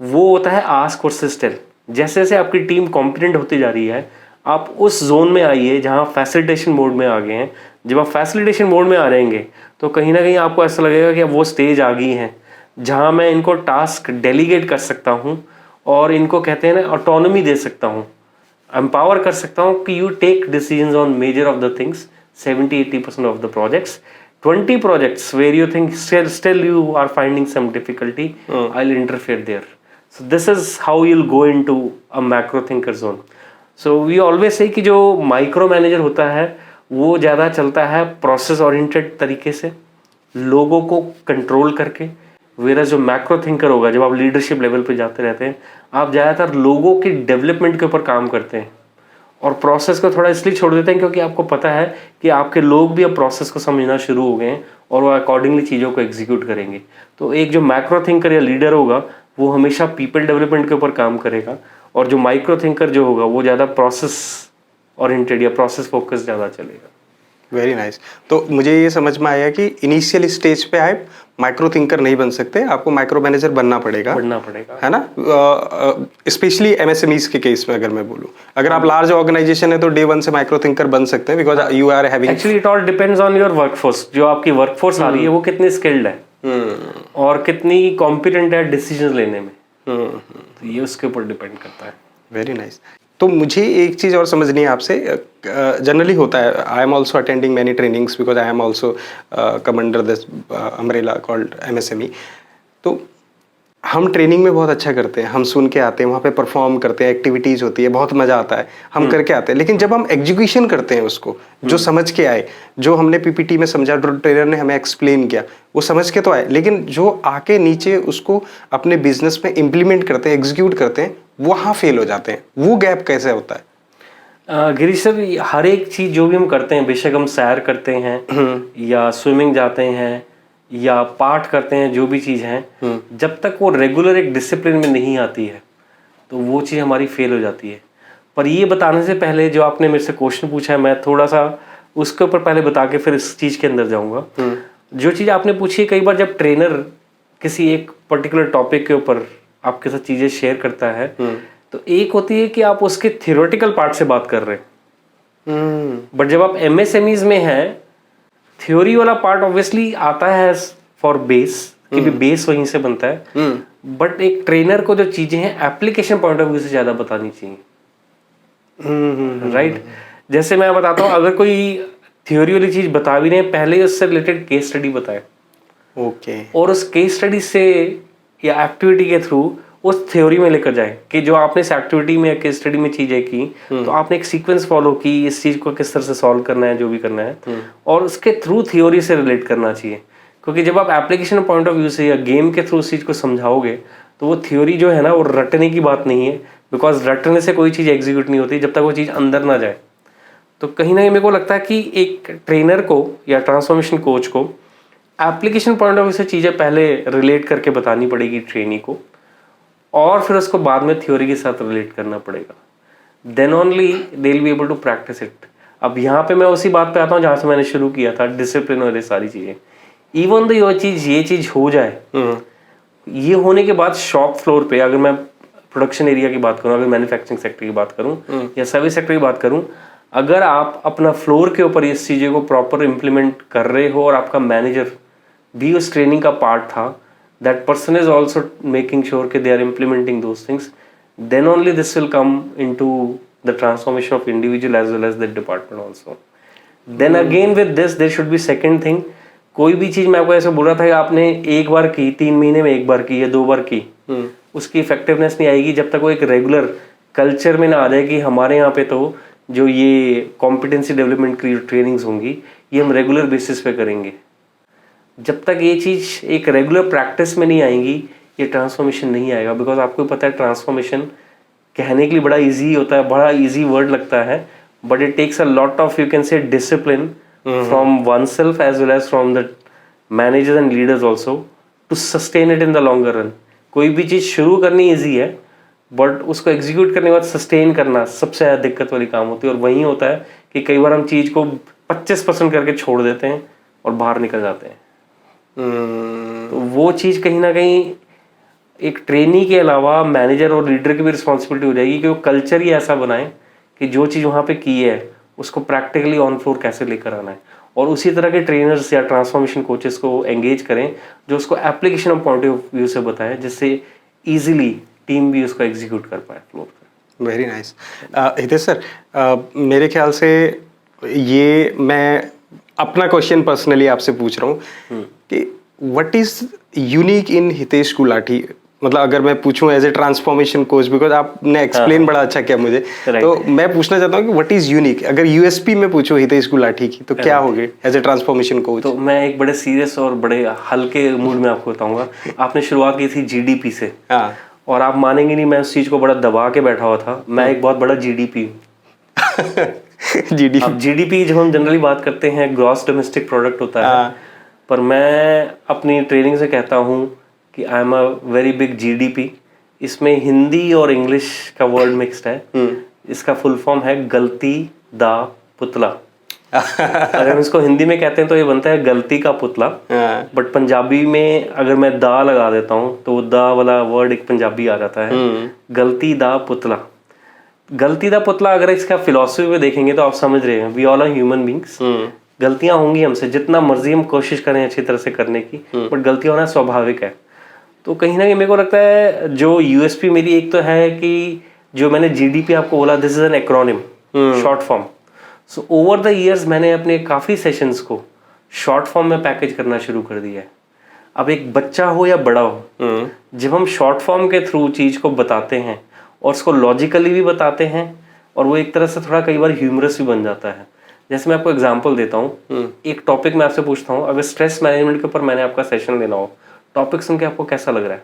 वो होता है आस्क वर्सेस टेल। जैसे जैसे आपकी टीम कॉम्पिटेंट होती जा रही है, आप उस जोन में आइए जहाँ फैसिलिटेशन मोड में आ गए हैं। जब आप फैसिलिटेशन मोड में आ रहेंगे तो कहीं ना कहीं आपको ऐसा लगेगा कि अब वो स्टेज आ गई है जहाँ मैं इनको टास्क डेलीगेट कर सकता हूँ और इनको कहते हैं ना ऑटोनॉमी दे सकता हूँ, एम्पावर कर सकता हूँ कि you take decisions on major of the things, 70-80% of the projects, 20 projects where you think still you are finding some difficulty, I'll interfere there. So this is how you'll go into a macro thinker zone. So we always say कि जो micro manager होता है वो ज़्यादा चलता है process oriented तरीके से, लोगों को कंट्रोल करके, वेरस जो मैक्रो थिंकर होगा, जब आप लीडरशिप लेवल पे जाते रहते हैं, आप ज़्यादातर लोगों की डेवलपमेंट के ऊपर काम करते हैं और प्रोसेस को थोड़ा इसलिए छोड़ देते हैं क्योंकि आपको पता है कि आपके लोग भी अब प्रोसेस को समझना शुरू हो गए हैं और वो अकॉर्डिंगली चीज़ों को एग्जीक्यूट करेंगे। तो एक जो मैक्रो थिंकर या लीडर होगा वो हमेशा पीपल डेवलपमेंट के ऊपर काम करेगा और जो माइक्रो थिंकर जो होगा वो ज़्यादा प्रोसेस ओरिएंटेड या प्रोसेस फोकस ज़्यादा चलेगा। Very nice. तो मुझे ये समझ में आया कि इनिशियल स्टेज पे आप माइक्रो थिंकर नहीं बन सकते, आपको माइक्रो मैनेजर बनना पड़ेगा, है ना? स्पेशली एमएसएमईज के केस में अगर मैं बोलूँ, अगर आप लार्ज ऑर्गेनाइजेशन है तो डे वन से माइक्रो थिंकर बन सकते हैं, because you are having actually it all depends on your workforce. जो आपकी वर्कफोर्स आ रही है वो कितनी स्किल्ड है और कितनी कॉम्पिटेंट है डिसीजन लेने में, तो ये उसके ऊपर डिपेंड करता है। Very nice. तो मुझे एक चीज़ और समझनी है आपसे, जनरली होता है, I am also attending many trainings because I am also come under this umbrella called MSME. तो हम ट्रेनिंग में बहुत अच्छा करते हैं, हम सुन के आते हैं, वहाँ पे परफॉर्म करते हैं, एक्टिविटीज़ होती है, बहुत मज़ा आता है, हम करके आते हैं, लेकिन जब हम एग्जीक्यूशन करते हैं उसको, जो समझ के आए, जो हमने पीपीटी में समझा, जो ट्रेनर ने हमें एक्सप्लेन किया, वो समझ के तो आए, लेकिन जो आके नीचे उसको अपने बिजनेस में इम्प्लीमेंट करते हैं, एग्जीक्यूट करते हैं, वहाँ फेल हो जाते हैं। वो गैप कैसे होता है? गिरीश सर, हर एक चीज़ जो भी हम करते हैं, बेशक हम सैर करते हैं या स्विमिंग जाते हैं या पाठ करते हैं, जो भी चीज़ है, जब तक वो रेगुलर एक डिसिप्लिन में नहीं आती है तो वो चीज़ हमारी फेल हो जाती है। पर ये बताने से पहले जो आपने मेरे से क्वेश्चन पूछा है, मैं थोड़ा सा उसके ऊपर पहले बता के फिर इस चीज़ के अंदर जाऊँगा। जो चीज़ आपने पूछी है, कई बार जब ट्रेनर किसी एक पर्टिकुलर टॉपिक के ऊपर आपके साथ चीज़ें शेयर करता है, तो एक होती है कि आप उसके थियोरेटिकल पार्ट से बात कर रहे हैं, बट जब आप एमएसएमईज में हैं, थ्योरी वाला पार्ट ऑब्वियसली आता है फॉर बेस, कि भी बेस वहीं से बनता है, बट एक ट्रेनर को जो चीजें हैं एप्लीकेशन पॉइंट ऑफ व्यू से ज्यादा बतानी चाहिए, राइट? जैसे मैं बताता हूँ, अगर कोई थ्योरी वाली चीज बता भी नहीं, पहले उससे रिलेटेड केस स्टडी बताए, ओके, और उस केस स्टडी से या एक्टिविटी के थ्रू उस थ्योरी में लेकर जाए कि जो आपने इस एक्टिविटी में या केस स्टडी में चीजें की, तो आपने एक सीक्वेंस फॉलो की, इस चीज को किस तरह से सॉल्व करना है, जो भी करना है, और उसके थ्रू थ्योरी से रिलेट करना चाहिए। क्योंकि जब आप एप्लीकेशन पॉइंट ऑफ व्यू से या गेम के थ्रू उस चीज को समझाओगे, तो वो थ्योरी जो है ना, वो रटने की बात नहीं है, बिकॉज रटने से कोई चीज एग्जीक्यूट नहीं होती जब तक वो चीज अंदर ना जाए। तो कहीं ना कहीं मेरे को लगता है कि एक ट्रेनर को या ट्रांसफॉर्मेशन कोच को एप्लीकेशन पॉइंट ऑफ व्यू से चीजें पहले रिलेट करके बतानी पड़ेगी ट्रेनी को, और फिर उसको बाद में थ्योरी के साथ रिलेट करना पड़ेगा। Then only they will be able to practise it. अब यहाँ पे मैं उसी बात पे आता हूँ जहाँ से मैंने शुरू किया था, डिसिप्लिन और ये सारी चीजें। इवन तो ये चीज हो जाए, ये होने के बाद शॉप फ्लोर पे, अगर मैं प्रोडक्शन एरिया की बात करूँ, अगर मैन्युफैक्चरिंग सेक्टर की बात करूँ या सर्विस सेक्टर की बात करूँ, अगर आप अपना फ्लोर के ऊपर इस चीज़ों को प्रॉपर इम्प्लीमेंट कर रहे हो और आपका मैनेजर भी उस ट्रेनिंग का पार्ट था, that person is also making sure that they are implementing those things, then only this will come into the transformation of individual as well as the department also. Then again with this there should be second thing, कोई भी चीज मैं आपको ऐसे बोल रहा था कि आपने एक बार की, 3 महीने में एक बार की या 2 बार की, उसकी इफेक्टिवनेस नहीं आएगी जब तक वो एक रेगुलर कल्चर में ना आ जाए कि हमारे यहाँ पे तो जो ये कॉम्पिटेंसी डेवलपमेंट की ट्रेनिंग्स होंगी ये हम रेगुलर बेसिस पे करेंगे। जब तक ये चीज़ एक रेगुलर प्रैक्टिस में नहीं आएंगी ये ट्रांसफॉर्मेशन नहीं आएगा। बिकॉज आपको पता है ट्रांसफॉर्मेशन कहने के लिए बड़ा इजी होता है, बड़ा इजी वर्ड लगता है, but it takes a lot of you can say discipline from oneself as well as from the managers and leaders also to sustain it in the longer run. कोई भी चीज़ शुरू करनी easy है but उसको execute करने के बाद sustain करना सबसे ज़्यादा दिक्कत वाली काम होती है। और वही होता है कि कई बार हम चीज़ को 25% करके छोड़ देते हैं और बाहर निकल जाते हैं। तो वो चीज़ कहीं ना कहीं एक ट्रेनी के अलावा मैनेजर और लीडर की भी रिस्पॉन्सिबिलिटी हो जाएगी कि वो कल्चर ही ऐसा बनाए कि जो चीज़ वहाँ पे की है उसको प्रैक्टिकली ऑन फ्लोर कैसे लेकर आना है। और उसी तरह के ट्रेनर्स या ट्रांसफॉर्मेशन कोचेस को एंगेज करें जो उसको application of point of view से बताएं, जिससे ईजिली टीम भी उसको एग्जीक्यूट कर पाए फ्लोर पर। Very nice. हितेश सर, मेरे ख्याल से ये मैं अपना क्वेश्चन पर्सनली आपसे पूछ रहा हूँ कि what is unique in Hitesh Gulati. मतलब अगर मैं पूछूं as a transformation coach, because आपने एक्सप्लेन बड़ा अच्छा किया मुझे, तो मैं पूछना चाहता हूँ कि व्हाट इज यूनिक। अगर यूएसपी में पूछूं हितेश गुलाटी की तो क्या होगी एज ए ट्रांसफॉर्मेशन कोच। तो मैं एक बड़े सीरियस और बड़े हल्के मूड में आपको बताऊंगा। आपने शुरुआत की थी जीडीपी से, और आप मानेंगे नहीं मैं उस चीज को बड़ा दबा के बैठा हुआ था। मैं एक बहुत बड़ा जीडीपी जीडीपी। अब जीडीपी जब हम जनरली बात करते हैं ग्रॉस डोमेस्टिक प्रोडक्ट होता है, पर मैं अपनी ट्रेनिंग से कहता हूँ कि I am a very big GDP. इसमें हिंदी और इंग्लिश का वर्ड मिक्स्ड है। इसका फुल फॉर्म है गलती दा पुतला। अगर हम इसको हिंदी में कहते हैं तो ये बनता है गलती का पुतला, बट पंजाबी में अगर मैं दा लगा देता हूँ तो दा वाला वर्ड एक पंजाबी आ जाता है, गलती दा पुतला। गलती दा पुतला अगर इसका फिलॉसफी में देखेंगे तो आप समझ रहे हैं we all are human beings. गलतियां होंगी हमसे, जितना मर्जी हम कोशिश करें अच्छी तरह से करने की, बट गलतियां होना स्वाभाविक है। तो कहीं ना कहीं मेरे को लगता है जो यूएसपी मेरी एक तो है कि जो मैंने जीडीपी आपको बोला, this is an acronym, short form. So over the years मैंने अपने काफ़ी सेशंस को शॉर्ट फॉर्म में पैकेज करना शुरू कर दिया है। अब एक बच्चा हो या बड़ा हो, जब हम शॉर्ट फॉर्म के थ्रू चीज़ को बताते हैं और उसको लॉजिकली भी बताते हैं, और वो एक तरह से थोड़ा कई बार ह्यूमरस भी बन जाता है। जैसे मैं आपको एग्जांपल देता हूँ, एक टॉपिक मैं आपसे पूछता हूँ, अगर स्ट्रेस मैनेजमेंट के ऊपर मैंने आपका सेशन लेना हो, टॉपिक सुन के आपको कैसा लग रहा है?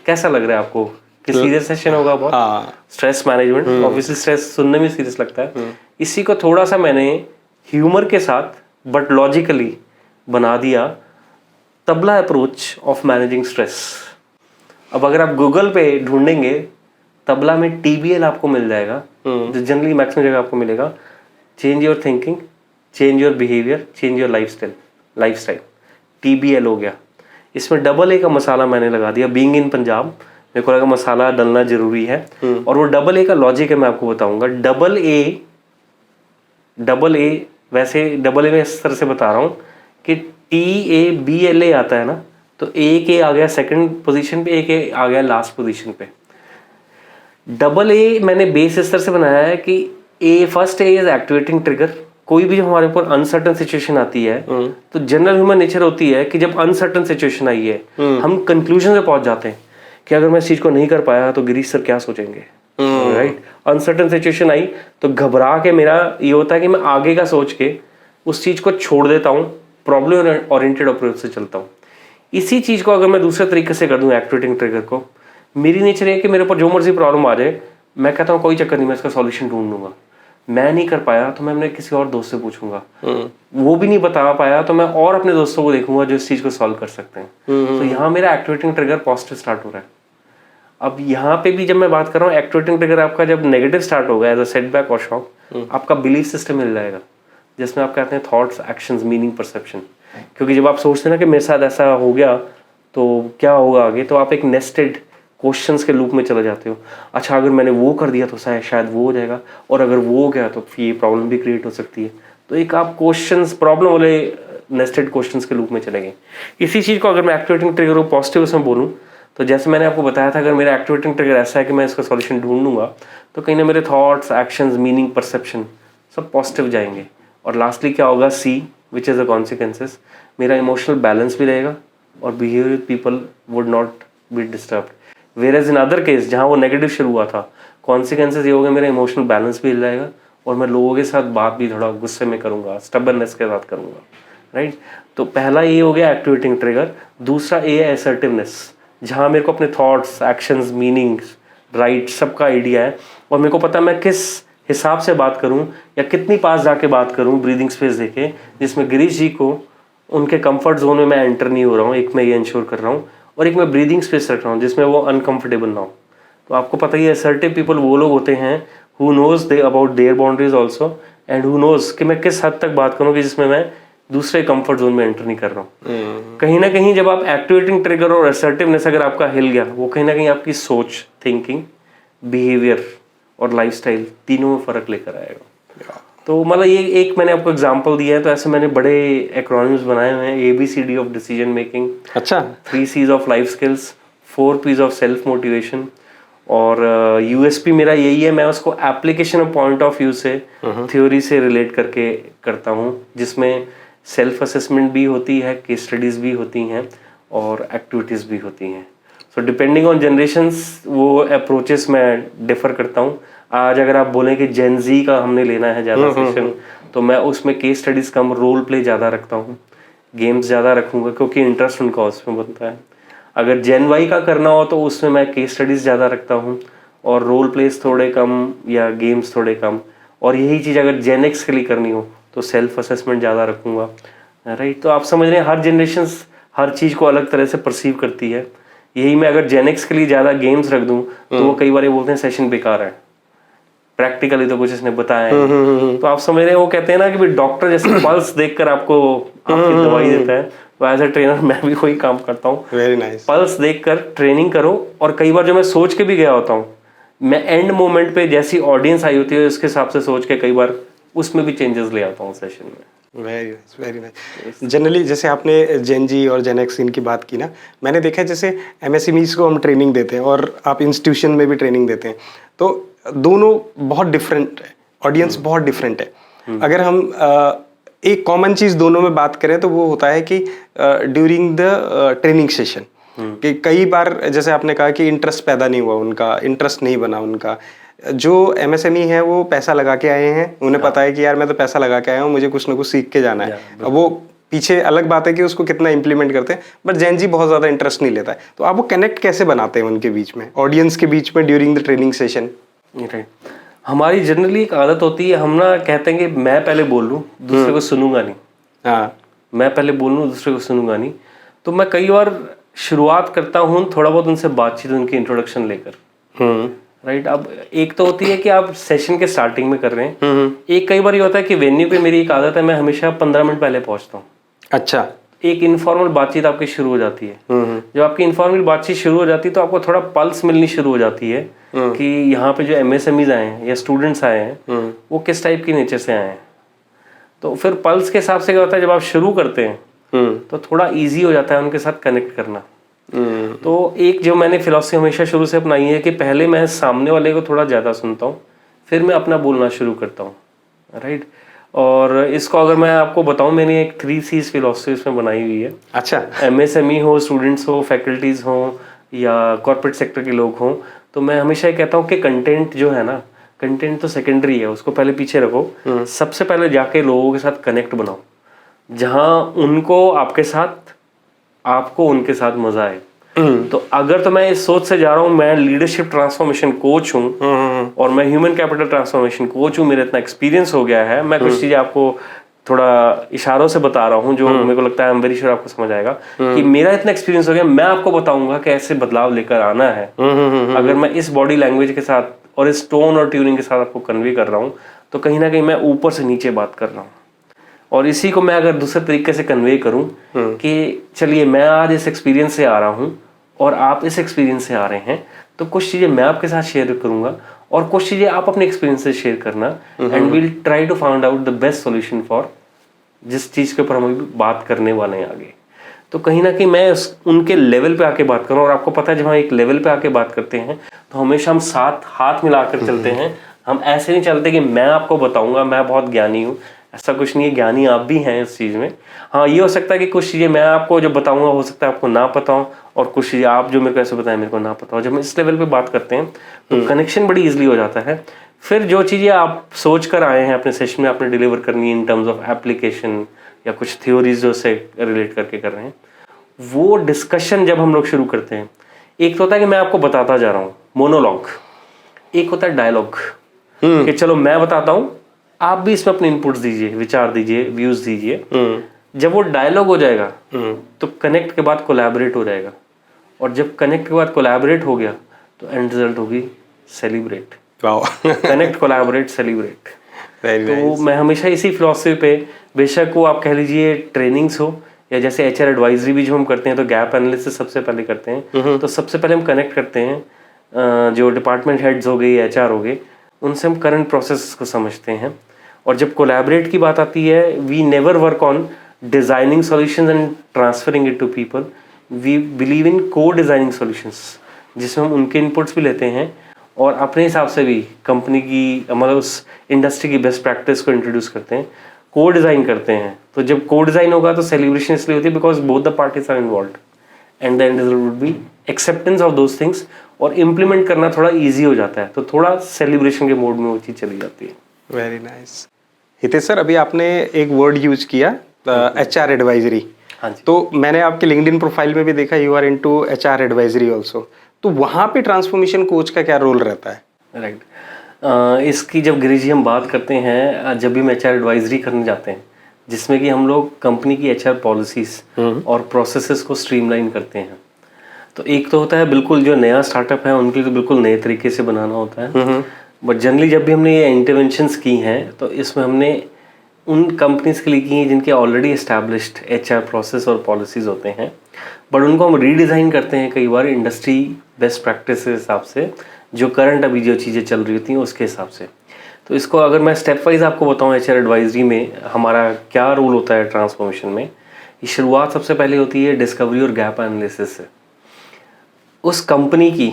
कैसा लग रहा है आपको कि सीरियस सेशन होगा बहुत? स्ट्रेस मैनेजमेंट, ऑब्वियसली स्ट्रेस सुनने में सीरियस लगता है। इसी को थोड़ा सा मैंने ह्यूमर के साथ बट लॉजिकली बना दिया, tabla approach of managing stress. अब अगर आप गूगल पे ढूंढेंगे तबला में TBL आपको मिल जाएगा, जो जनरली मैक्सिमम जगह आपको मिलेगा, change your thinking, change your behaviour, change your lifestyle. TBL हो गया। इसमें AA का मसाला मैंने लगा दिया। बीइंग इन पंजाब मेरे को लगा मसाला डलना जरूरी है, और वो AA का लॉजिक है, मैं आपको बताऊंगा। AA वैसे AA में इस तरह से बता रहा हूँ कि TABLA आता है ना, तो A आ गया सेकंड पोजीशन पे, A आ गया लास्ट पोजीशन पे। AA मैंने बेस इस तरह से बनाया है कि first A is activating trigger. कोई भी जो हमारे ऊपर अनसर्टन सिचुएशन आती है, तो जनरल ह्यूमन नेचर होती है कि जब अनसर्टन सिचुएशन आई है, हम कंक्लूजन पे पहुंच जाते हैं कि अगर मैं इस चीज को नहीं कर पाया तो गिरीश सर क्या सोचेंगे, राइट। अनसर्टन सिचुएशन आई तो घबरा के मेरा ये होता है कि मैं आगे का सोच के उस चीज को छोड़ देता हूँ, प्रॉब्लम ओरिएंटेड अप्रोच से चलता हूँ। इसी चीज को अगर मैं दूसरे तरीके से कर दूं, एक्टिवेटिंग ट्रिगर को, मेरी नेचर है कि मेरे ऊपर जो मर्जी प्रॉब्लम आ जाए, मैं कहता हूँ कोई चक्कर नहीं, मैं इसका सॉल्यूशन ढूंढ लूंगा। मैं नहीं कर पाया तो मैं अपने किसी और दोस्त से पूछूंगा, वो भी नहीं बता पाया तो मैं और अपने दोस्तों को देखूंगा जो इस चीज को सॉल्व कर सकते हैं। तो यहाँ मेरा एक्टिवेटिंग ट्रिगर पॉजिटिव स्टार्ट हो रहा है। अब यहाँ पे भी जब मैं बात कर रहा हूँ, एक्टिवेटिंग ट्रिगर आपका जब नेगेटिव स्टार्ट होगा एज अ सेटबैक और शॉक, आपका बिलीफ सिस्टम मिल जाएगा, जिसमें आप कहते हैं थॉट्स, एक्शंस, मीनिंग, परसेप्शन। क्योंकि जब आप सोचते हैं ना कि मेरे साथ ऐसा हो गया तो क्या होगा आगे, तो आप एक नेस्टेड क्वेश्चंस के लूप में चले जाते हो। अच्छा, अगर मैंने वो कर दिया तो शायद वो हो जाएगा, और अगर वो हो गया तो फिर ये प्रॉब्लम भी क्रिएट हो सकती है। तो एक आप क्वेश्चंस, प्रॉब्लम वाले नेस्टेड क्वेश्चंस के लूप में चले गए। इसी चीज़ को अगर मैं एक्टिवेटिंग ट्रिगर को पॉजिटिव उसमें बोलूँ, तो जैसे मैंने आपको बताया था, अगर मेरा एक्टिवेटिंग ट्रिगर ऐसा है कि मैं इसका सॉल्यूशन ढूंढ लूँगा, तो कहीं ना मेरे थॉट्स, एक्शंस, मीनिंग, परसेप्शन सब पॉजिटिव जाएंगे। और लास्टली क्या होगा, C which is the consequences, मेरा इमोशनल बैलेंस भी रहेगा और behaviour people would not be disturbed. Whereas in other case जहाँ वो नेगेटिव शुरू हुआ था, कॉन्सिक्वेंसेज ये हो गया, मेरा इमोशनल बैलेंस भी हिल जाएगा और मैं लोगों के साथ बात भी थोड़ा गुस्से में करूँगा, स्टबर्ननेस के साथ करूँगा, राइट। तो पहला ये हो गया एक्टिवेटिंग ट्रिगर। दूसरा ये है असर्टिवनेस, जहाँ मेरे को अपने थॉट्स, एक्शंस, मीनिंग्स, राइट सबका आइडिया है और मेरे को पता है मैं किस हिसाब से बात करूं या कितनी पास जाके बात करूं, ब्रीदिंग स्पेस देके, जिसमें गिरीश जी को उनके कंफर्ट जोन में मैं एंटर नहीं हो रहा हूं, एक मैं ये इंश्योर कर रहा हूं, और एक मैं ब्रीदिंग स्पेस रख रहा हूं जिसमें वो अनकंफर्टेबल ना हो। तो आपको पता ही है असर्टिव पीपल वो लोग होते हैं who knows they about their boundaries also and who knows कि मैं किस हद तक बात करूँ कि जिसमें मैं दूसरे कंफर्ट जोन में एंटर नहीं कर रहा हूँ। कहीं ना कहीं जब आप एक्टिवेटिंग ट्रिगर और असर्टिवनेस अगर आपका हिल गया, वो कहीं ना कहीं आपकी सोच, थिंकिंग, बिहेवियर और लाइफस्टाइल तीनों में फर्क लेकर आएगा। तो मतलब ये एक मैंने आपको एग्जांपल दिया है, तो ऐसे मैंने बड़े एक्रोनिम्स बनाए हुए हैं, ABCD ऑफ डिसीजन मेकिंग, अच्छा, 3 C's of life skills, 4 P's of self motivation, और USP मेरा यही है, मैं उसको application of point of view से, थ्योरी से रिलेट करके करता हूँ, जिसमें सेल्फ असेसमेंट भी होती है, केस स्टडीज भी होती हैं और एक्टिविटीज़ भी होती हैं। सो डिपेंडिंग ऑन जनरेशंस वो अप्रोचेस मैं डिफर करता हूँ। आज अगर आप बोलें कि जेन जी का हमने लेना है ज़्यादा सेशन, तो मैं उसमें केस स्टडीज़ कम, रोल प्ले ज़्यादा रखता हूँ, गेम्स ज़्यादा रखूँगा क्योंकि इंटरेस्ट उनका उसमें बनता है। अगर जेन वाई का करना हो तो उसमें मैं केस स्टडीज़ ज़्यादा रखता हूँ और रोल प्लेस थोड़े कम या गेम्स थोड़े कम। और यही चीज़ अगर जेन एक्स के लिए करनी हो तो सेल्फ असेसमेंट ज़्यादा रखूँगा, राइट। तो आप समझ रहे हैं हर जनरेशन हर चीज़ को अलग तरह से परसीव करती है। यही मैं अगर जेन एक्स के लिए ज़्यादा गेम्स रख दूँ तो वो कई बार ये बोलते हैं सेशन बेकार है, प्रैक्टिकली तो कुछ इसने बताया है। तो आप समझ रहे हैं वो कहते हैं ना कि भाई डॉक्टर जैसे पल्स देखकर आपको आपकी दवाई देता है, तो एज ए ट्रेनर मैं भी वही काम करता हूँ। Very nice. पल्स देखकर ट्रेनिंग करो, और कई बार जो मैं सोच के भी गया होता हूँ, मैं एंड मोमेंट पे जैसी ऑडियंस आई होती है उसके हिसाब से सोच के कई बार उसमें भी चेंजेस ले आता हूँ सेशन में। Very nice, very nice. Generally जैसे आपने जेन जी और जेन एक्स इनकी बात की ना, मैंने देखा है जैसे MSMEs को हम ट्रेनिंग देते हैं और आप इंस्टीट्यूशन में भी ट्रेनिंग देते हैं, तो दोनों बहुत डिफरेंट है, ऑडियंस बहुत डिफरेंट है। अगर हम एक कॉमन चीज़ दोनों में बात करें तो वो होता है कि ड्यूरिंग द ट्रेनिंग सेशन कि कई बार जैसे आपने कहा कि इंटरेस्ट पैदा नहीं हुआ, उनका इंटरेस्ट नहीं बना। उनका जो MSME है वो पैसा लगा के आए हैं, उन्हें पता है कि यार मैं तो पैसा लगा के आया हूँ, मुझे कुछ ना कुछ सीख के जाना है। अब वो पीछे अलग बात है कि उसको कितना इंप्लीमेंट करते हैं, बट जेन जी बहुत ज़्यादा इंटरेस्ट नहीं लेता है। तो आप वो कनेक्ट कैसे बनाते हैं उनके बीच में, ऑडियंस के बीच में ड्यूरिंग द ट्रेनिंग सेशन? हमारी जनरली एक आदत होती है, हम ना कहते हैं कि मैं पहले बोल लूँ, दूसरे को सुनूंगा नहीं। हाँ, मैं पहले बोल लूँ, दूसरे को सुनूंगा नहीं। तो मैं कई बार शुरुआत करता हूँ थोड़ा बहुत उनसे बातचीत, उनकी इंट्रोडक्शन लेकर, राइट। अब एक तो होती है कि आप सेशन के स्टार्टिंग में कर रहे हैं, एक कई बार ये होता है कि वेन्यू पे मेरी एक आदत है, मैं हमेशा 15 मिनट पहले पहुंचता हूँ। अच्छा। एक इनफॉर्मल बातचीत आपकी शुरू हो जाती है। जब आपकी इनफॉर्मल बातचीत शुरू हो जाती है तो आपको थोड़ा पल्स मिलनी शुरू हो जाती है कि यहाँ पे जो MSMEs आए हैं या स्टूडेंट्स आए हैं वो किस टाइप की नेचर से आए हैं। तो फिर पल्स के हिसाब से क्या होता है, जब आप शुरू करते हैं तो थोड़ा ईजी हो जाता है उनके साथ कनेक्ट करना। तो एक जो मैंने फिलॉसफी हमेशा शुरू से अपनाई है कि पहले मैं सामने वाले को थोड़ा ज़्यादा सुनता हूँ, फिर मैं अपना बोलना शुरू करता हूँ, राइट। और इसको अगर मैं आपको बताऊं, मैंने एक 3 C's फिलॉसफी इसमें बनाई हुई है। अच्छा। MSME हो, स्टूडेंट्स हो, फैकल्टीज़ हो या कॉर्पोरेट सेक्टर के लोग हों, तो मैं हमेशा ये कहता हूँ कि कंटेंट जो है ना, कंटेंट तो सेकेंडरी है, उसको पहले पीछे रखो। सबसे पहले जाके लोगों के साथ कनेक्ट बनाओ, जहाँ उनको आपके साथ, आपको उनके साथ मजा आए। तो अगर तो मैं इस सोच से जा रहा हूँ मैं लीडरशिप ट्रांसफॉर्मेशन कोच हूँ और मैं ह्यूमन कैपिटल ट्रांसफॉर्मेशन कोच हूँ, मेरा इतना एक्सपीरियंस हो गया है, मैं कुछ चीजें आपको थोड़ा इशारों से बता रहा हूँ जो मेरे को लगता है आई एम वेरी श्योर आपको समझ आएगा कि मेरा इतना एक्सपीरियंस हो गया, मैं आपको बताऊंगा कि ऐसे बदलाव लेकर आना है। अगर मैं इस बॉडी लैंग्वेज के साथ और इस टोन और ट्यूनिंग के साथ आपको कन्वे कर रहा हूँ तो कहीं ना कहीं मैं ऊपर से नीचे बात कर रहा हूँ। और इसी को मैं अगर दूसरे तरीके से कन्वे करूं कि चलिए मैं आज इस एक्सपीरियंस से आ रहा हूं और आप इस एक्सपीरियंस से आ रहे हैं, तो कुछ चीज़ें मैं आपके साथ शेयर करूंगा और कुछ चीज़ें आप अपने एक्सपीरियंस से शेयर करना, and will try to find out the best solution for जिस चीज़ के ऊपर हम बात करने वाले हैं आगे। तो कहीं ना कहीं मैं उनके लेवल पे आके बात करूँ, और आपको पता है जब हम एक लेवल पे आके बात करते हैं तो हमेशा हम साथ हाथ मिलाकर चलते हैं। हम ऐसे नहीं चलते कि मैं आपको बताऊंगा मैं बहुत ज्ञानी हूँ, ऐसा कुछ नहीं है, ज्ञानी आप भी हैं इस चीज़ में। हाँ, ये हो सकता है कि कुछ चीज़ें मैं आपको जब बताऊंगा हो सकता है आपको ना पता हो, और कुछ चीज़ें आप जो मेरे को ऐसे बताएं मेरे को ना पता हो, जब हम इस लेवल पे बात करते हैं तो कनेक्शन बड़ी इजीली हो जाता है। फिर जो चीज़ें आप सोच कर आए हैं अपने सेशन में आपने डिलीवर करनी है इन टर्म्स ऑफ एप्लीकेशन या कुछ थ्योरीज जो से रिलेट करके कर रहे हैं, वो डिस्कशन जब हम लोग शुरू करते हैं, एक तो होता है कि मैं आपको बताता जा रहा हूँ मोनोलॉग, एक होता है डायलॉग कि चलो मैं बताता हूँ आप भी इसमें अपने इनपुट्स दीजिए, विचार दीजिए, व्यूज दीजिए। जब वो डायलॉग हो जाएगा तो कनेक्ट के बाद कोलैबोरेट हो जाएगा, और जब कनेक्ट के बाद कोलैबोरेट हो गया तो एंड रिजल्ट होगी सेलिब्रेट। Connect, collaborate, celebrate. तो मैं हमेशा इसी फिलॉसफी पे, बेशक वो आप कह लीजिए ट्रेनिंग्स हो या जैसे एचआर एडवाइजरी भी जो हम करते हैं तो गैप एनालिसिस सबसे पहले करते हैं। तो सबसे पहले हम कनेक्ट करते हैं जो डिपार्टमेंट हेड्स हो गए, एचआर हो गए, उनसे हम करंट प्रोसेस को समझते हैं। और जब कोलैबोरेट की बात आती है, we never work on designing solutions and transferring it to people, we believe in co designing solutions, जिसमें हम उनके इनपुट्स भी लेते हैं और अपने हिसाब से भी कंपनी की मतलब उस इंडस्ट्री की बेस्ट प्रैक्टिस को इंट्रोड्यूस करते हैं, को डिज़ाइन करते हैं। तो जब को डिज़ाइन होगा तो सेलिब्रेशन इसलिए होती है because both the parties are involved and the end result would be acceptance of those things, और इम्प्लीमेंट करना थोड़ा ईजी हो जाता है, तो थोड़ा सेलिब्रेशन के मोड में वो चीज़ चली जाती है। Very nice. हितेश सर, अभी आपने एक वर्ड यूज किया एचआर एडवाइजरी। हाँ जी। तो मैंने आपके लिंक्डइन प्रोफाइल में भी देखा you are into HR advisory also, तो वहाँ पे ट्रांसफॉर्मेशन कोच का क्या रोल रहता है? राइट। इसकी जब गिरीश जी हम बात करते हैं, जब भी हम एचआर एडवाइजरी करने जाते हैं जिसमें कि हम लोग कंपनी की एचआर पॉलिसीज और प्रोसेसेस को स्ट्रीमलाइन करते हैं, तो एक तो होता है बिल्कुल जो नया स्टार्टअप है उनके लिए तो बिल्कुल नए तरीके से बनाना होता है। बट जनरली जब भी हमने ये इंटरवेंशंस की हैं तो इसमें हमने उन कंपनीज के लिए की हैं जिनके ऑलरेडी एस्टैब्लिश्ड एचआर प्रोसेस और पॉलिसीज होते हैं, बट उनको हम रीडिज़ाइन करते हैं कई बार इंडस्ट्री बेस्ट प्रैक्टिस के हिसाब से, जो करंट अभी जो चीज़ें चल रही होती हैं उसके हिसाब से। तो इसको अगर मैं स्टेप वाइज आपको बताऊं एचआर एडवाइजरी में हमारा क्या रोल होता है ट्रांसफॉर्मेशन में, ये शुरुआत सबसे पहले होती है डिस्कवरी और गैप एनालिसिस से। उस कंपनी की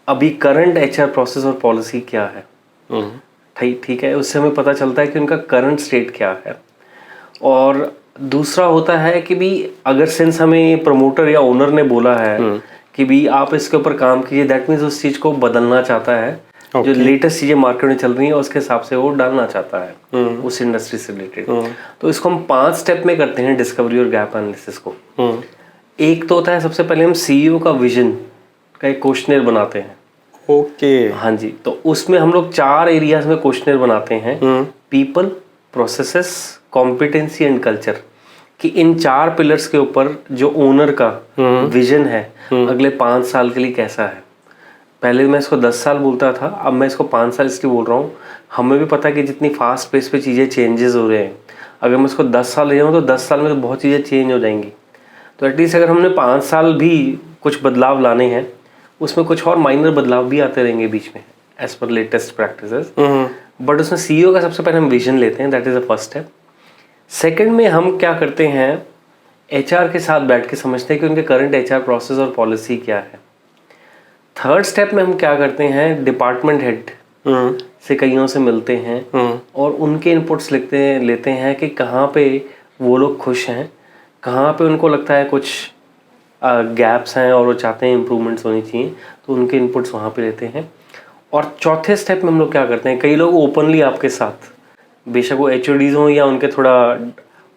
अभी करंट एचआर प्रोसेस और पॉलिसी क्या है, ठीक है, उससे हमें पता चलता है कि उनका करंट स्टेट क्या है। और दूसरा होता है कि भी अगर सिंस हमें प्रमोटर या ओनर ने बोला है कि भी आप इसके ऊपर काम कीजिए, दैट मीन्स उस चीज़ को बदलना चाहता है। जो लेटेस्ट चीज़ें मार्केट में चल रही हैं उसके हिसाब से वो डालना चाहता है उस इंडस्ट्री से रिलेटेड। तो इसको हम 5 स्टेप में करते हैं डिस्कवरी और गैप एनालिसिस को। एक तो होता है सबसे पहले हम सीईओ का विजन का एक क्वेश्चनर बनाते हैं। ओके। हाँ जी। तो उसमें हम लोग 4 एरियाज में क्वेश्चनर बनाते हैं, people, processes, competency and culture, कि इन 4 पिलर्स के ऊपर जो ओनर का विजन है अगले 5 साल के लिए कैसा है। पहले मैं इसको 10 साल बोलता था, अब मैं इसको 5 साल इसलिए बोल रहा हूँ, हमें भी पता है कि जितनी फास्ट पेस पे चीज़ें चेंजेस हो रहे हैं, अगर मैं इसको 10 साल ले जाऊँ तो 10 साल में तो बहुत चीज़ें चेंज हो जाएंगी। तो एटलीस्ट अगर हमने 5 साल भी कुछ बदलाव लाने हैं, उसमें कुछ और माइनर बदलाव भी आते रहेंगे बीच में as per latest practices. But उसमें सीईओ का सबसे पहले हम विजन लेते हैं, that is the first step. Second में हम क्या करते हैं, एचआर के साथ बैठ के समझते हैं कि उनके करंट एचआर प्रोसेस और पॉलिसी क्या है। थर्ड स्टेप में हम क्या करते हैं, डिपार्टमेंट हेड से कईयों से मिलते हैं और उनके इनपुट्स लेते हैं कि कहाँ पे वो लोग खुश हैं, कहाँ पे उनको लगता है कुछ गैप्स हैं और वो चाहते हैं इम्प्रूवमेंट्स होनी चाहिए, तो उनके इनपुट्स वहाँ पे लेते हैं। और चौथे स्टेप में हम लोग क्या करते हैं, कई लोग ओपनली आपके साथ, बेशक वो एचओडीज हों या उनके थोड़ा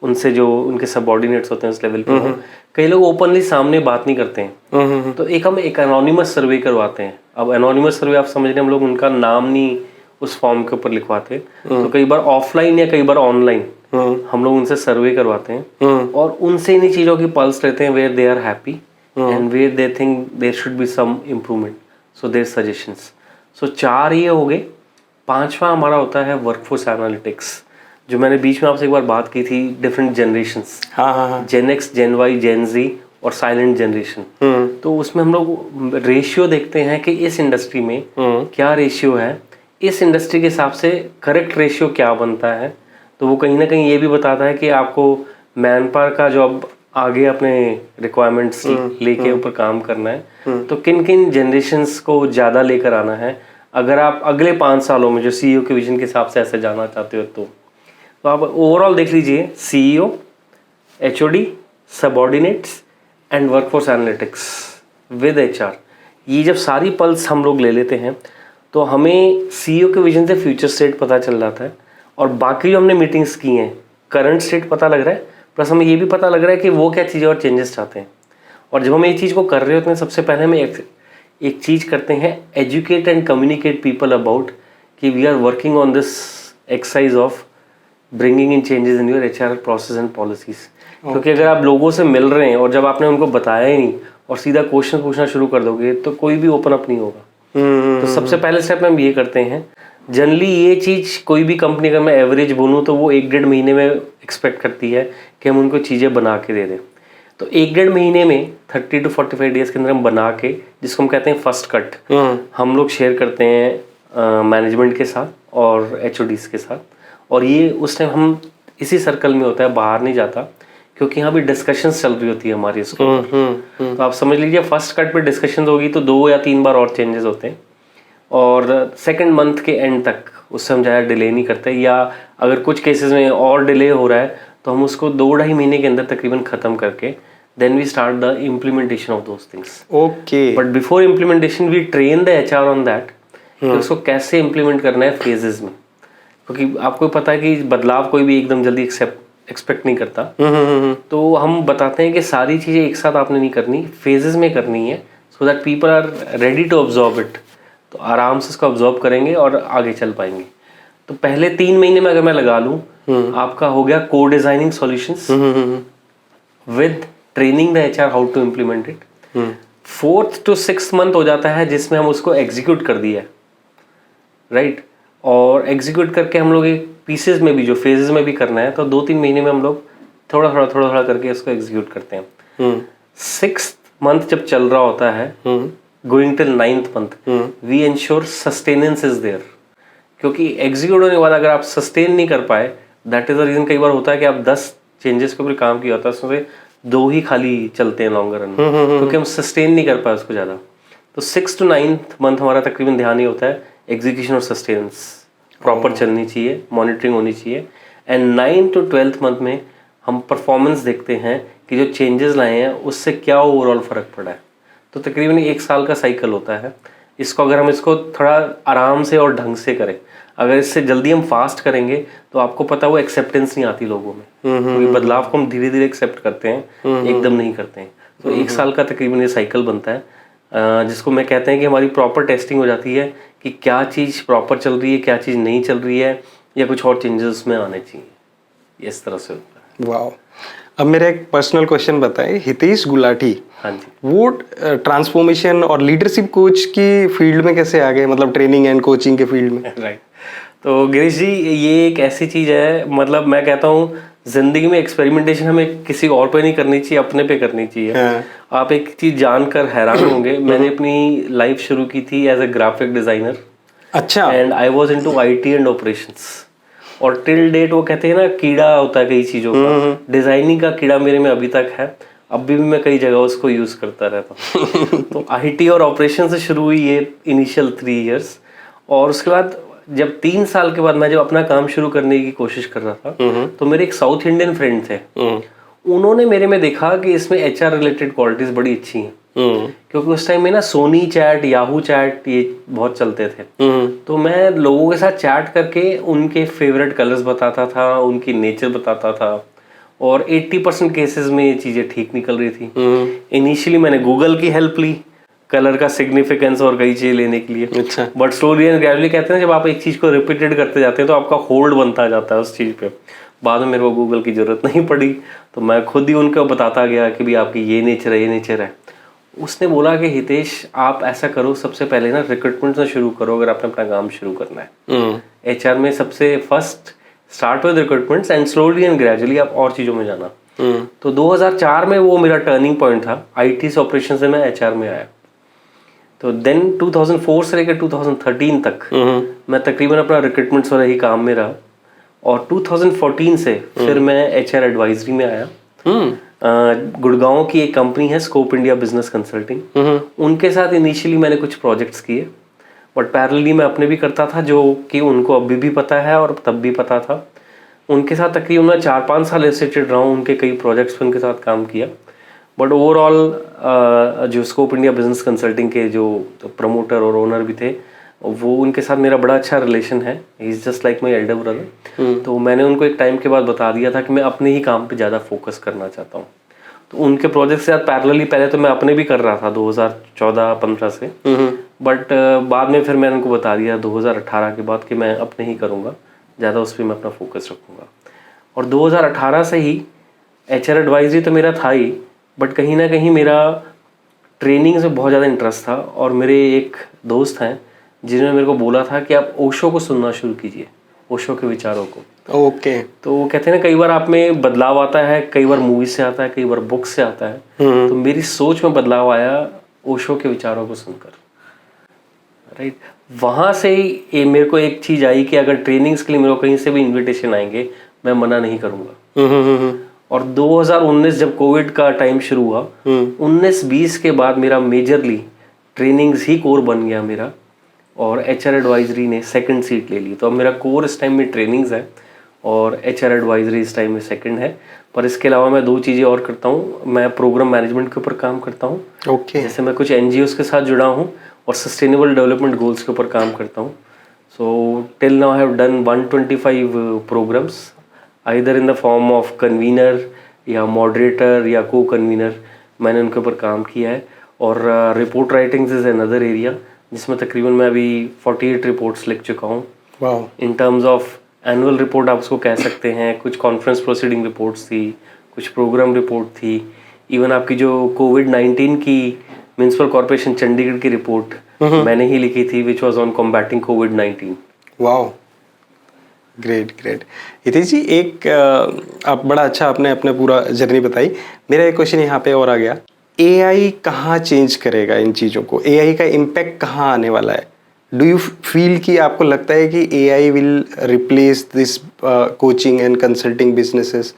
उनसे जो उनके सबऑर्डिनेट्स होते हैं उस लेवल पे हों, कई लोग ओपनली सामने बात नहीं करते हैं। तो हम एक एनोनिमस सर्वे करवाते हैं। अब एनोनिमस सर्वे आप समझ रहे हैं, हम लोग उनका नाम नहीं उस फॉर्म के ऊपर लिखवाते, तो कई बार ऑफलाइन या कई बार ऑनलाइन हम लोग उनसे सर्वे करवाते हैं और उनसे इन्हीं चीज़ों की पल्स लेते हैं, where they are happy and where they think there should be some improvement, so their suggestions. So 4 ये हो गए। 5वां हमारा होता है वर्कफोर्स एनालिटिक्स, जो मैंने बीच में आपसे एक बार बात की थी, डिफरेंट जनरेशंस, जेन एक्स, जेन वाई, जेन जी और साइलेंट जनरेशन। तो उसमें हम लोग रेशियो देखते हैं कि इस इंडस्ट्री में क्या रेशियो है, इस इंडस्ट्री के हिसाब से करेक्ट रेशियो क्या बनता है। तो वो कहीं ना कहीं ये भी बताता है कि आपको मैन पावर का जो अब आगे अपने रिक्वायरमेंट्स लेके ऊपर काम करना है, तो किन किन जनरेशन्स को ज़्यादा लेकर आना है। अगर आप अगले 5 सालों में जो सीईओ के विजन के हिसाब से ऐसे जाना चाहते हो तो आप ओवरऑल देख लीजिए, CEO, HOD, subordinates and workforce analytics with HR, ये जब सारी पल्स हम लोग ले लेते हैं तो हमें CEO के विजन से फ्यूचर स्टेट पता चल जाता है, और बाकी जो हमने मीटिंग्स की हैं करंट स्टेट पता लग रहा है, प्लस हमें ये भी पता लग रहा है कि वो क्या चीज़ें और चेंजेस चाहते हैं। और जब हम ये चीज़ को कर रहे होते हैं, सबसे पहले हमें एक चीज़ करते हैं, educate and communicate people about कि we are working on this exercise of bringing in changes in your HR process and policies. क्योंकि अगर आप लोगों से मिल रहे हैं और जब आपने उनको बताया ही नहीं और सीधा क्वेश्चन पूछना शुरू कर दोगे तो कोई भी ओपन अप नहीं होगा। तो सबसे पहले स्टेप में हम ये करते हैं, जनरली ये चीज़ कोई भी कंपनी, अगर मैं एवरेज बोलूँ तो वो 1-1.5 महीने में एक्सपेक्ट करती है कि हम उनको चीज़ें बना के दे दें। तो 1-1.5 महीने में 30 to 45 डेज के अंदर हम बना के, जिसको हम कहते हैं फर्स्ट कट, हम लोग शेयर करते हैं मैनेजमेंट के साथ और HODs के साथ। और ये उस टाइम हम इसी सर्कल में होता है, बाहर नहीं जाता, क्योंकि यहाँ भी डिस्कशंस चल रही होती है हमारी इसको। तो आप समझ लीजिए फर्स्ट कट पे डिस्कशन होगी तो 2 या 3 बार और चेंजेस होते हैं, और सेकंड मंथ के एंड तक उससे हम ज़्यादा डिले नहीं करते, या अगर कुछ केसेस में और डिले हो रहा है तो हम उसको 2-2.5 महीने के अंदर तकरीबन ख़त्म करके then we start the implementation of those things. Okay, but before implementation we train the HR on that कि उसको कैसे इम्प्लीमेंट करना है फेजेस में, क्योंकि आपको पता है कि बदलाव कोई भी एकदम जल्दी एक्सपेक्ट नहीं करता। तो हम बताते हैं कि सारी चीज़ें एक साथ आपने नहीं करनी, फेजेस में करनी है, so that people are ready to absorb it. तो आराम से इसको ऑब्जॉर्व करेंगे और आगे चल पाएंगे। तो पहले 3 महीने में अगर मैं लगा लूँ, आपका हो गया co designing solutions with training the HR how to implement it. 4th to 6th month हो जाता है जिसमें हम उसको एग्जीक्यूट कर दिया, राइट। और एग्जीक्यूट करके हम लोग एक पीसेस में भी, जो फेजेस में भी करना है, तो 2-3 महीने में हम लोग थोड़ा थोड़ा करके इसको एग्जीक्यूट करते हैं। 6th मंथ जब चल रहा होता है, going till 9th month, we ensure sustenance is there. क्योंकि एग्जीक्यूट होने के बाद अगर आप सस्टेन नहीं कर पाए, दैट इज द रीजन। कई बार होता है कि आप 10 चेंजेस के ऊपर काम किया होता है, उसमें 2 ही खाली चलते हैं लॉन्गर रन में, क्योंकि हम सस्टेन नहीं कर पाए उसको ज़्यादा। तो 6th to 9th मंथ हमारा तकरीबन ध्यान ही होता है एग्जीक्यूशन और सस्टेनेंस प्रॉपर चलनी चाहिए, मॉनिटरिंग होनी चाहिए। And 9th to 12th month में हम परफॉर्मेंस देखते हैं कि जो चेंजेस लाए हैं उससे क्या ओवरऑल फ़र्क पड़ा है। तो तकरीबन 1 साल का साइकिल होता है। इसको अगर हम इसको थोड़ा आराम से और ढंग से करें, अगर इससे जल्दी हम फास्ट करेंगे तो आपको पता वो एक्सेप्टेंस नहीं आती लोगों में, क्योंकि बदलाव को हम धीरे धीरे एक्सेप्ट करते हैं, एकदम नहीं करते हैं। तो 1 साल का तकरीबन ये साइकिल बनता है, जिसको मैं कहते हैं कि हमारी प्रॉपर टेस्टिंग हो जाती है कि क्या चीज़ प्रॉपर चल रही है, क्या चीज़ नहीं चल रही है, या कुछ और चेंजेस उसमें आने चाहिए। इस तरह से होता है। वाह। अब मेरा एक पर्सनल क्वेश्चन बताएं, हितेश गुलाटी, हाँ जी, वो ट्रांसफॉर्मेशन और लीडरशिप कोच की फील्ड में कैसे आ गए, मतलब ट्रेनिंग एंड कोचिंग के फील्ड में? राइट। तो गिरीश जी, ये एक ऐसी चीज़ है, मतलब मैं कहता हूँ जिंदगी में एक्सपेरिमेंटेशन हमें किसी और पे नहीं करनी चाहिए, अपने पे करनी चाहिए। हाँ। आप एक चीज़ जानकर हैरान होंगे, मैंने अपनी लाइफ शुरू की थी एज अ ग्राफिक डिज़ाइनर। अच्छा। And I was into IT and operations, और टिल डेट वो कहते हैं ना कीड़ा होता है कई चीज़ों का, डिज़ाइनिंग का कीड़ा मेरे में अभी तक है, अभी भी मैं कई जगह उसको यूज़ करता रहता हूँ। तो IT और ऑपरेशन से शुरू हुई ये इनिशियल 3 इयर्स, और उसके बाद जब 3 साल के बाद मैं जब अपना काम शुरू करने की कोशिश कर रहा था, तो मेरे एक साउथ इंडियन फ्रेंड थे, उन्होंने मेरे में देखा कि इसमें HR रिलेटेड क्वालिटीज़ बड़ी अच्छी हैं। क्योंकि उस टाइम में ना सोनी चैट, याहू चैट ये बहुत चलते थे। तो मैं लोगों के साथ चैट करके उनके फेवरेट कलर्स बताता था, उनकी नेचर बताता था, और 80% केसेस में ये चीज़ें ठीक निकल रही थी। इनिशियली मैंने गूगल की हेल्प ली कलर का सिग्निफिकेंस और कई चीज़ें लेने के लिए। अच्छा। बट स्लोली एंड ग्रेजुअली कहते हैं जब आप एक चीज़ को रिपीटेड करते जाते हैं तो आपका होल्ड बनता जाता है उस चीज़ पे। बाद में मेरे को गूगल की ज़रूरत नहीं पड़ी, तो मैं खुद ही उनको बताता गया कि भी आपकी ये नेचर है, ये नेचर है। उसने बोला कि हितेश आप ऐसा करो, सबसे पहले ना रिक्रूटमेंट से शुरू करो अगर आपने अपना काम शुरू करना है। HR में सबसे first start with recruitments and slowly and gradually आप और चीज़ों में जाना। तो 2004 में वो मेरा टर्निंग पॉइंट था, IT से ऑपरेशन से मैं HR में आया। तो देन 2004 से लेकर 2013 तक मैं तकरीबन अपना रिक्रूटमेंट्स वाला ही काम में रहा, और 2014 से फिर मैं HR एडवाइजरी में आया। गुड़गांव की एक कंपनी है स्कोप इंडिया बिजनेस कंसल्टिंग, उनके साथ इनिशियली मैंने कुछ प्रोजेक्ट्स किए, बट पैरेलली मैं अपने भी करता था, जो कि उनको अभी भी पता है और तब भी पता था। उनके साथ तकरीबन मैं 4-5 साल एसोसिएटेड रहा हूँ, उनके कई प्रोजेक्ट्स पे उनके साथ काम किया। बट ओवरऑल जो स्कोप इंडिया बिजनेस कंसल्टिंग के जो प्रमोटर और ओनर भी थे, वो उनके साथ मेरा बड़ा अच्छा रिलेशन है। He is just like my elder brother. तो मैंने उनको एक टाइम के बाद बता दिया था कि मैं अपने ही काम पे ज़्यादा फोकस करना चाहता हूँ। तो उनके प्रोजेक्ट से साथ पैरेलली पहले तो मैं अपने भी कर रहा था 2014-15 से, बट बाद में फिर मैंने उनको बता दिया 2018 के बाद कि मैं अपने ही करूँगा, ज़्यादा उस पर मैं अपना फोकस रखूँगा। और 2018 से ही HR एडवाइजरी तो मेरा था ही, बट कहीं ना कहीं मेरा ट्रेनिंग से बहुत ज़्यादा इंटरेस्ट था। और मेरे एक दोस्त हैं जिन्होंने मेरे को बोला था कि आप ओशो को सुनना शुरू कीजिए, ओशो के विचारों को। ओके। तो वो कहते हैं ना, कई बार आप में बदलाव आता है, कई बार मूवी से आता है, कई बार बुक से आता है। तो मेरी सोच में बदलाव आया ओशो के विचारों को सुनकर, राइट। वहाँ से ही ये मेरे को एक चीज़ आई कि अगर ट्रेनिंग्स के लिए मेरे को कहीं से भी इन्विटेशन आएंगे, मैं मना नहीं करूँगा। और 2019 जब कोविड का टाइम शुरू हुआ, 19-20 के बाद मेरा मेजरली ट्रेनिंग्स ही कोर बन गया मेरा, और HR एडवाइजरी ने सेकंड सीट ले ली। तो अब मेरा कोर इस टाइम में ट्रेनिंग्स है और HR एडवाइजरी इस टाइम में सेकंड है। पर इसके अलावा मैं 2 चीज़ें और करता हूँ। मैं प्रोग्राम मैनेजमेंट के ऊपर काम करता हूँ। ओके। जैसे मैं कुछ NGOs के साथ जुड़ा हूँ और सस्टेनेबल डेवलपमेंट गोल्स के ऊपर काम करता हूँ। So till now I have done 125 programmes, either in the form of convener या मॉडरेटर या को कन्वीनर, मैंने उनके ऊपर काम किया है। और report writings is another area जिसमें तकरीबन मैं अभी 48 रिपोर्ट्स लिख चुका हूँ। Wow. In terms of annual report आप उसको कह सकते हैं, कुछ कॉन्फ्रेंस प्रोसीडिंग रिपोर्ट्स थी, कुछ प्रोग्राम रिपोर्ट थी, इवन आपकी जो कोविड-19 की म्यूनसिपल कॉर्पोरेशन चंडीगढ़ की रिपोर्ट मैंने ही लिखी थी, विच वॉज ऑन कॉम्बैटिंग कोविड-19। Wow, great great. Hitesh ji, एक आप बड़ा अच्छा आपने अपने पूरा जर्नी बताई। मेरा एक क्वेश्चन यहाँ पे और आ गया, AI कहाँ चेंज करेगा इन चीज़ों को? AI का इम्पैक्ट कहाँ आने वाला है? डू यू फील कि आपको लगता है कि AI will replace this coaching and consulting businesses?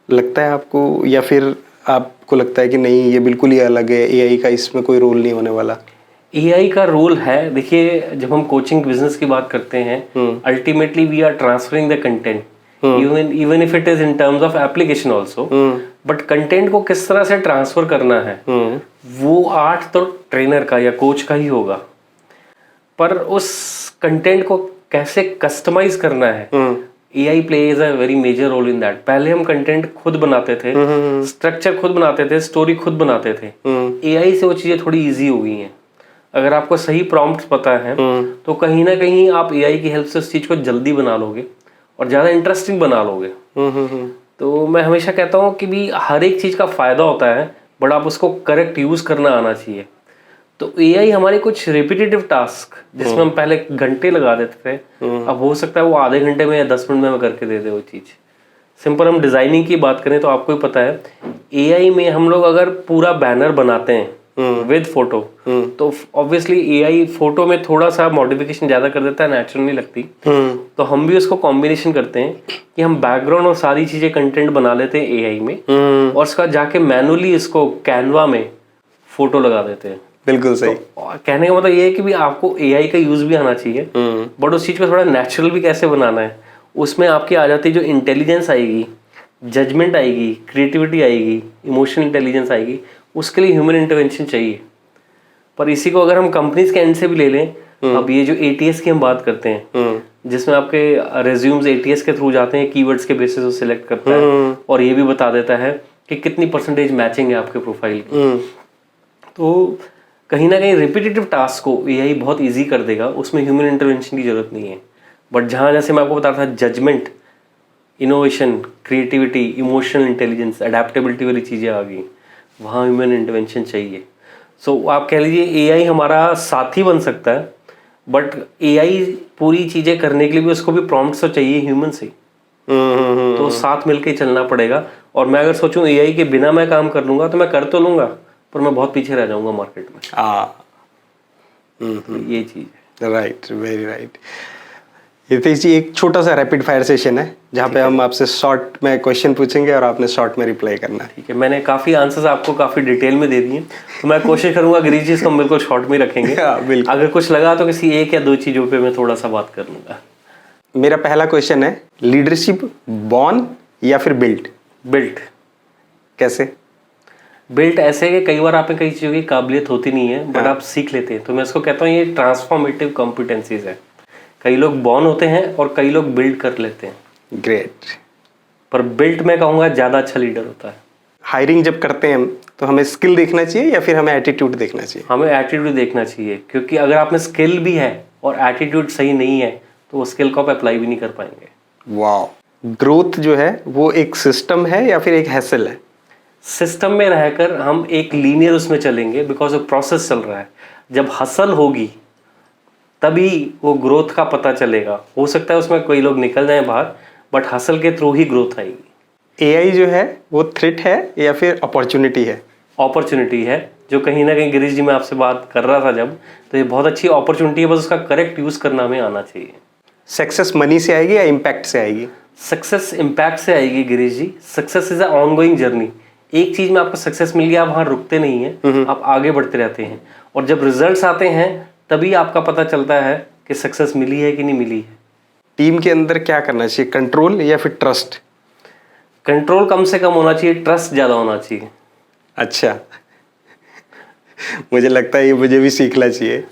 लगता है आपको, या फिर आपको लगता है कि नहीं, ये बिल्कुल ही अलग है, AI का इसमें कोई रोल नहीं होने वाला? AI का रोल है। देखिए, जब हम कोचिंग बिजनेस की बात करते हैं, ultimately we are transferring the content, even if it is in terms of application also. But content को किस तरह से ट्रांसफर करना है, वो आर्ट तो ट्रेनर का या कोच का ही होगा। पर उस कंटेंट को कैसे कस्टमाइज करना है, AI plays a very major role in that. पहले हम कंटेंट खुद बनाते थे, स्ट्रक्चर खुद बनाते थे, स्टोरी खुद बनाते थे। AI से वो चीजें थोड़ी इजी हो गई हैं। अगर आपको सही प्रॉम्प्ट पता है तो कहीं ना कहीं आप AI की हेल्प से उस चीज को जल्दी बना लोगे और ज्यादा इंटरेस्टिंग बना लोगे। तो मैं हमेशा कहता हूँ कि भी हर एक चीज का फायदा होता है, बट आप उसको करेक्ट यूज करना आना चाहिए। तो AI हमारे कुछ रिपीटेटिव टास्क जिसमें हम पहले घंटे लगा देते थे, अब हो सकता है वो आधे घंटे में या 10 मिनट में करके दे दे वो चीज। सिंपल हम डिजाइनिंग की बात करें तो आपको ही पता है, AI में हम लोग अगर पूरा बैनर बनाते हैं विद फोटो, तो ऑब्वियसली AI फोटो में थोड़ा सा मॉडिफिकेशन ज्यादा कर देता है, नेचुरल नहीं लगती। तो हम भी उसको कॉम्बिनेशन करते हैं कि हम बैकग्राउंड और सारी चीजें कंटेंट बना लेते हैं AI में, और उसका जाके मैनुअली इसको कैनवा में फोटो लगा देते हैं। बिल्कुल सही। तो कहने का मतलब ये है कि भी आपको AI का यूज भी आना चाहिए, बट उस चीज को थोड़ा नेचुरल भी कैसे बनाना है, उसमें आपकी आ जाती है जो इंटेलिजेंस आएगी, जजमेंट आएगी, क्रिएटिविटी आएगी, इमोशनल इंटेलिजेंस आएगी, उसके लिए ह्यूमन इंटरवेंशन चाहिए। पर इसी को अगर हम कंपनीज के एंड से भी ले लें, अब ये जो ATS की हम बात करते हैं, जिसमें आपके रेज्यूम्स ATS के थ्रू जाते हैं, कीवर्ड्स के बेसिस को सिलेक्ट करता है और ये भी बता देता है कि कितनी परसेंटेज मैचिंग है आपके प्रोफाइल की। तो कहीं ना कहीं रिपीटेटिव टास्क को AI बहुत ईजी कर देगा, उसमें ह्यूमन इंटरवेंशन की जरूरत नहीं है। बट जहाँ जैसे मैं आपको बता रहा था, judgement, innovation, creativity, emotional intelligence, adaptability वाली चीज़ें आ गई, वहाँ ह्यूमन इंटरवेंशन चाहिए। सो आप कह लीजिए AI हमारा साथी बन सकता है, बट AI पूरी चीज़ें करने के लिए भी उसको भी प्रॉम्प्ट्स तो चाहिए ह्यूमन से, तो साथ मिलके चलना पड़ेगा। और मैं अगर सोचूं AI के बिना मैं काम कर लूँगा तो मैं कर तो लूँगा, पर मैं बहुत पीछे रह जाऊँगा मार्केट में। तो ये चीज़ है। Right, very right. Hitesh ji, एक छोटा सा रैपिड फायर सेशन है जहाँ पे हम आपसे शॉर्ट में क्वेश्चन पूछेंगे और आपने शॉर्ट में रिप्लाई करना है। ठीक है, मैंने काफ़ी आंसर्स आपको काफ़ी डिटेल में दे दिए, तो मैं कोशिश करूंगा कि चीज़ को हम बिल्कुल शॉर्ट में रखेंगे। बिल्कुल। अगर कुछ लगा तो किसी 1 या 2 चीज़ों पे मैं थोड़ा सा बात कर लूँगा। मेरा पहला क्वेश्चन है, लीडरशिप बॉर्न या फिर बिल्ट? बिल्ट। कैसे? बिल्ट ऐसे है कि कई बार आप में कई चीज़ों की काबिलियत होती नहीं है बट आप सीख लेते हैं, तो मैं इसको कहता हूँ ये ट्रांसफॉर्मेटिव कॉम्पिटेंसीज है। कई लोग बॉर्न होते हैं और कई लोग बिल्ड कर लेते हैं। ग्रेट। पर बिल्ट मैं कहूँगा ज़्यादा अच्छा लीडर होता है। हायरिंग जब करते हैं हम तो हमें स्किल देखना चाहिए या फिर हमें एटीट्यूड देखना चाहिए? हमें एटीट्यूड देखना चाहिए, क्योंकि अगर आप में स्किल भी है और एटीट्यूड सही नहीं है तो वो स्किल को आप अप्लाई भी नहीं कर पाएंगे। वाह। ग्रोथ जो है वो एक सिस्टम है या फिर एक हैसल है? सिस्टम में रहकर हम एक लीनियर उसमें चलेंगे, बिकॉज वो प्रोसेस चल रहा है। जब हसल होगी तभी वो ग्रोथ का पता चलेगा। हो सकता है उसमें कोई लोग निकल जाएं बाहर, बट हसल के थ्रू ही ग्रोथ आएगी। एआई जो है वो थ्रेट है या फिर अपॉर्चुनिटी है? अपॉर्चुनिटी है, जो कहीं ना कहीं गिरीश जी मैं आपसे बात कर रहा था जब, तो ये बहुत अच्छी अपॉर्चुनिटी है, बस उसका करेक्ट यूज़ करना हमें आना चाहिए। सक्सेस मनी से आएगी या इम्पैक्ट से आएगी? सक्सेस इम्पैक्ट से आएगी Girish ji. Success is a ongoing journey. एक चीज में आपको सक्सेस मिल गया, आप वहां रुकते नहीं हैं, आप आगे बढ़ते रहते हैं, और जब रिजल्ट्स आते हैं तभी आपका पता चलता है कि सक्सेस मिली है कि नहीं मिली है। टीम के अंदर क्या करना चाहिए, कंट्रोल या फिर ट्रस्ट? कंट्रोल कम से कम होना चाहिए, ट्रस्ट ज्यादा होना चाहिए। अच्छा। मुझे लगता है ये मुझे भी सीखना चाहिए।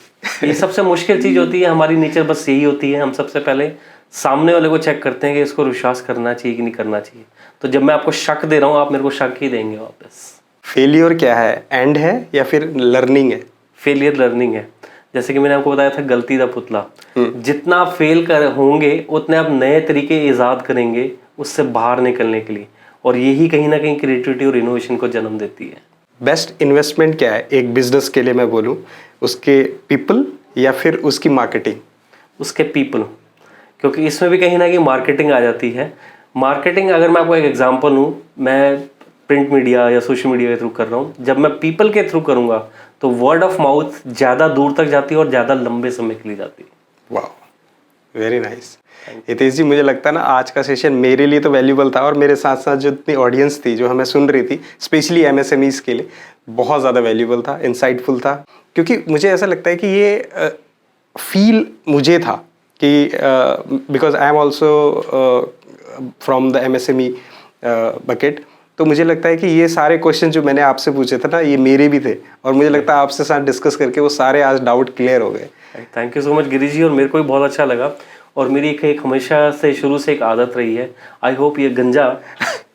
ये सबसे मुश्किल चीज होती है, हमारी नेचर बस यही होती है। हम सबसे पहले सामने वाले को चेक करते हैं कि इसको विश्वास करना चाहिए कि नहीं करना चाहिए। तो जब मैं आपको शक दे रहा हूँ, आप मेरे को शक ही देंगे वापस। फेलियर क्या है, एंड है या फिर लर्निंग है? फेलियर लर्निंग है। जैसे कि मैंने आपको बताया था गलती का पुतला, जितना आप फेल कर होंगे उतने आप नए तरीके ईजाद करेंगे उससे बाहर निकलने के लिए, और यही कहीं ना कहीं क्रिएटिविटी और इनोवेशन को जन्म देती है। बेस्ट इन्वेस्टमेंट क्या है एक बिजनेस के लिए, मैं बोलूँ उसके पीपल या फिर उसकी मार्केटिंग? उसके पीपल, क्योंकि इसमें भी कहीं ना कहीं मार्केटिंग आ जाती है। मार्केटिंग, अगर मैं आपको एक एग्जांपल हूँ, मैं प्रिंट मीडिया या सोशल मीडिया के थ्रू कर रहा हूँ, जब मैं पीपल के थ्रू करूँगा तो वर्ड ऑफ माउथ ज़्यादा दूर तक जाती है और ज़्यादा लंबे समय के लिए जाती है। वाह, वेरी नाइस। हितेश जी, मुझे लगता है ना आज का सेशन मेरे लिए तो वैल्यूबल था, और मेरे साथ साथ जो इतनी ऑडियंस थी जो हमें सुन रही थी, स्पेशली एमएसएमईज के लिए बहुत ज़्यादा वैल्यूबल था, इंसाइटफुल था। क्योंकि मुझे ऐसा लगता है कि ये फील मुझे था कि because I am also from the MSME bucket, तो मुझे लगता है कि ये सारे क्वेश्चन जो मैंने आपसे पूछे थे ना, ये मेरे भी थे, और मुझे लगता है आपसे साथ डिस्कस करके वो सारे आज डाउट क्लियर हो गए। Thank you so much Girish ji, और मेरे को भी बहुत अच्छा लगा। और मेरी एक हमेशा से शुरू से एक आदत रही है, आई होप ये गंजा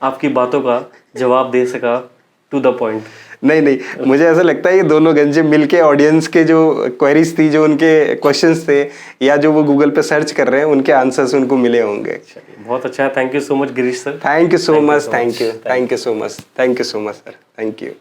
आपकी बातों का जवाब दे सका टू द पॉइंट। नहीं, मुझे ऐसा लगता है ये दोनों गंजे मिलके ऑडियंस के जो क्वेरीज थी, जो उनके क्वेश्चन्स थे, या जो वो गूगल पे सर्च कर रहे हैं, उनके आंसर्स उनको मिले होंगे। बहुत अच्छा है। Thank you so much Girish sir. Thank you so much. Thank you so much sir. Thank you.